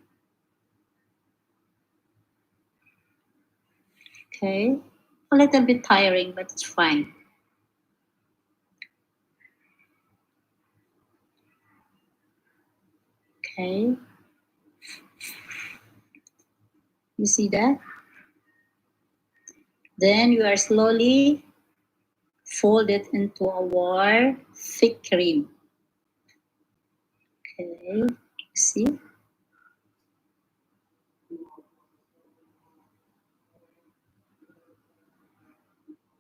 Okay, a little bit tiring, but it's fine. Okay, you see that? Then you are slowly fold it into a thick cream. Okay, see?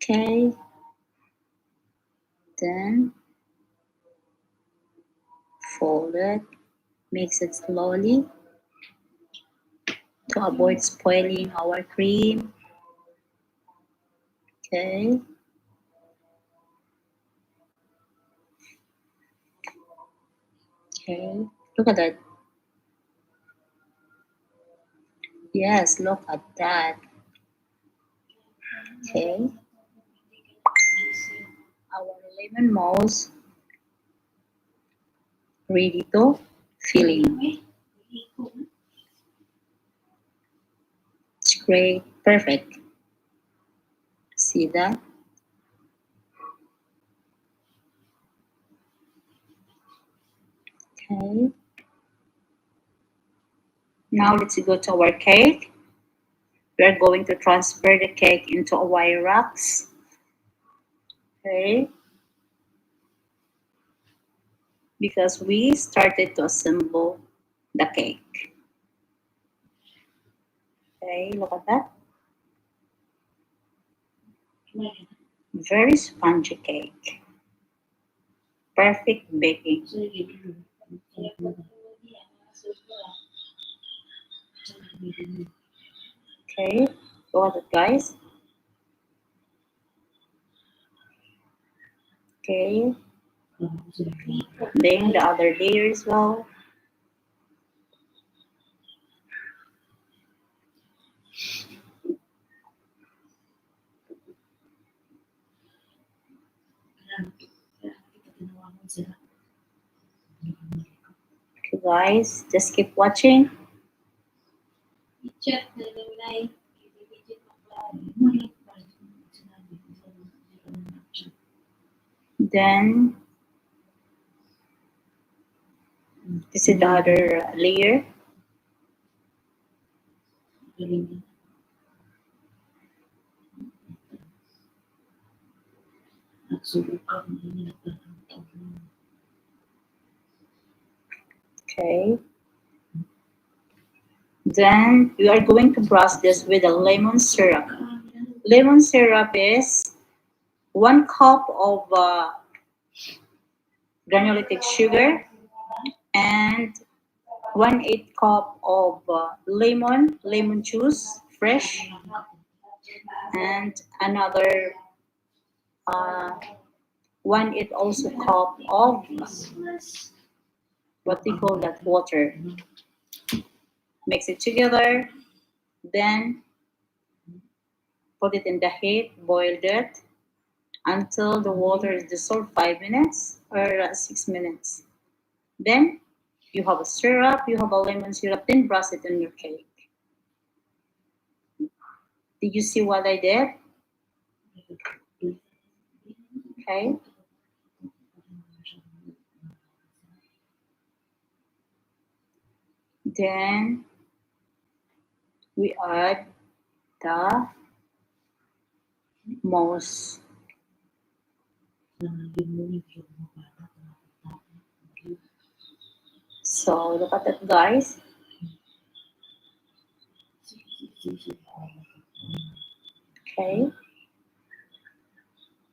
Okay, then fold it, mix it slowly to avoid spoiling our cream. Okay, okay, look at that. Yes, look at that. Okay, our lemon mousse ready to filling. It's great, perfect. See that? Okay. Now let's go to our cake. We are going to transfer the cake into a wire racks. Okay. Because we started to assemble the cake. Okay, look at that. Very spongy cake. Perfect baking. Okay, look at it, guys. Okay, then the other layer as well. Okay, guys, just keep watching. Then this is the other layer. Okay. Then we are going to brush this with a lemon syrup. Lemon syrup is 1 cup of granulated sugar and 1/8 cup of lemon juice, fresh, and another 1/8 also cup of what we call that water. Mix it together, then put it in the heat, boil it until the water is dissolved 5 minutes or 6 minutes. Then you have a syrup, you have a lemon syrup, then brush it on your cake. Did you see what I did? Okay. Then we add the mousse. So look at that, guys. Okay.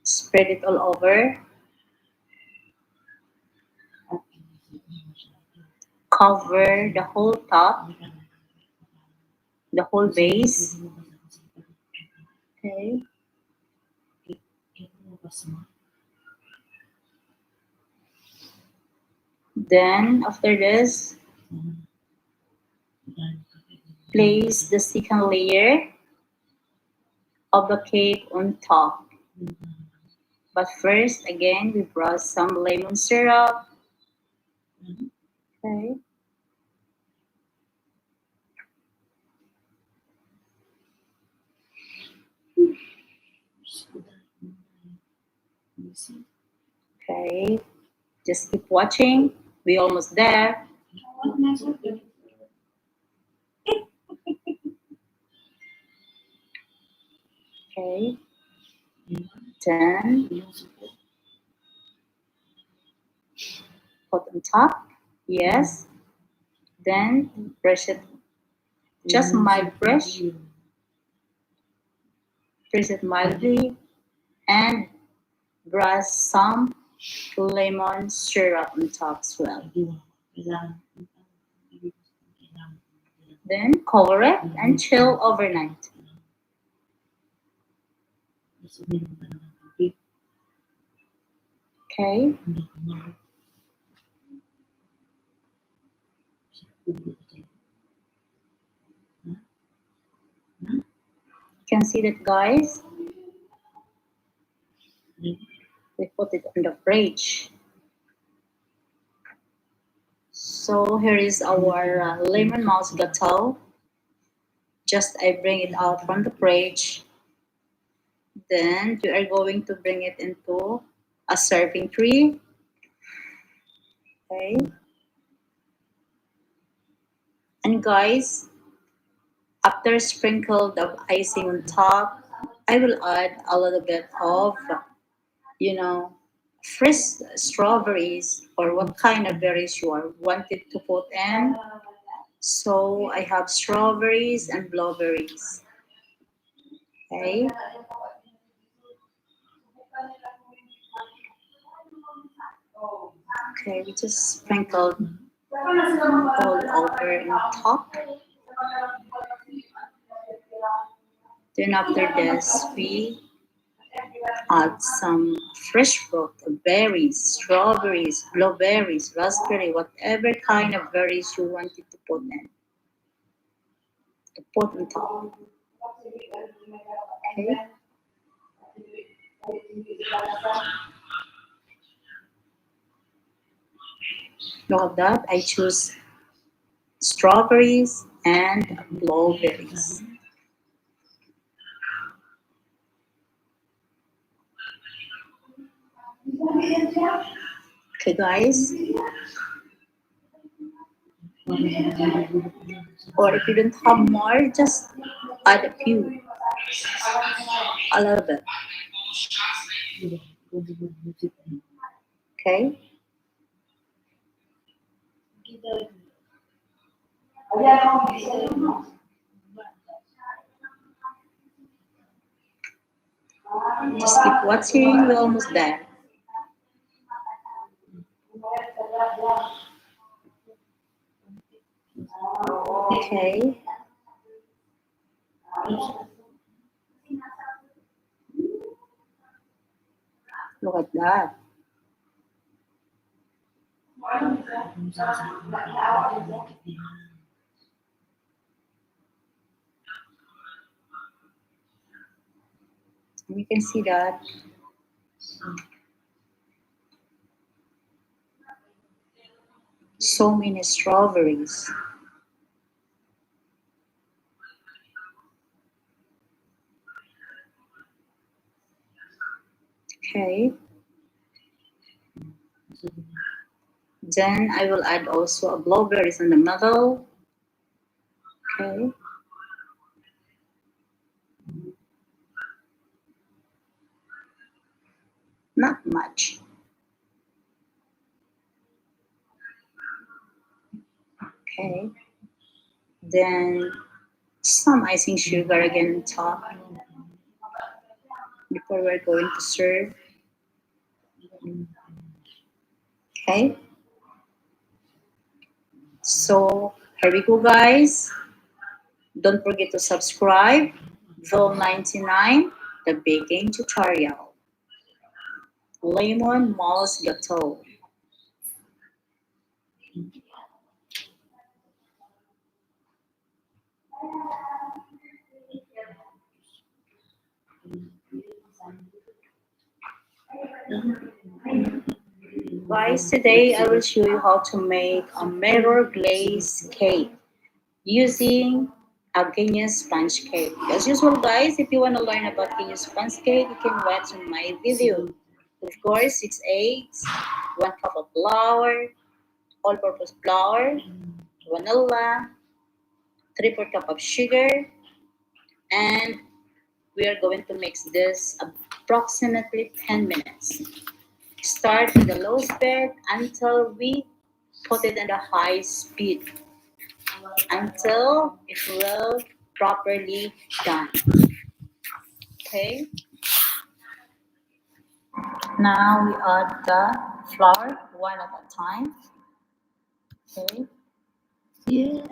Spread it all over. Cover the whole top, the whole base. Okay. Then after this, place the second layer of the cake on top. But first, again, we brush some lemon syrup. Okay. Okay. Just keep watching. We almost there. Okay. Then put on top. Yes. Then press it, just mild press it mildly, and brush some lemon syrup on top as well. Then cover it and chill overnight. Okay, you can see that, guys. We put it on the fridge. So here is our lemon mouse gateau. Just I bring it out from the fridge. Then you are going to bring it into a serving tray. Okay. And guys, after sprinkled of icing on top, I will add a little bit of, you know, fresh strawberries or what kind of berries you are wanted to put in. So I have strawberries and blueberries. Okay. Okay, we just sprinkled all over on top. Then after this, we add some fresh fruit, berries, strawberries, blueberries, raspberry, whatever kind of berries you wanted to put in, to put on top. Okay. Look at that. I choose strawberries and blueberries. Okay, guys. Or if you don't have more, just add a few, a little bit. Okay. Just keep watching. We're almost there. Okay. Look at that. You can see that. So many strawberries. Okay. Then I will add also a blueberries in the middle. Okay. Not much. Okay. Then some icing sugar again on top before we're going to serve. Okay. So here we go, guys. Don't forget to subscribe. Bill 99, the baking tutorial. Lemon mouse gateau. Guys, today I will show you how to make a mirror glaze cake using a Guinness sponge cake. As usual, guys, if you want to learn about Guinness sponge cake, you can watch on my video. Of course, 6 eggs, 1 cup of flour, all-purpose flour, vanilla, 3/4 cup of sugar, and we are going to mix this approximately 10 minutes. Start with the low speed until we put it on the high speed until it will properly done. Okay. Now we add the flour one at a time. Okay.
Yes.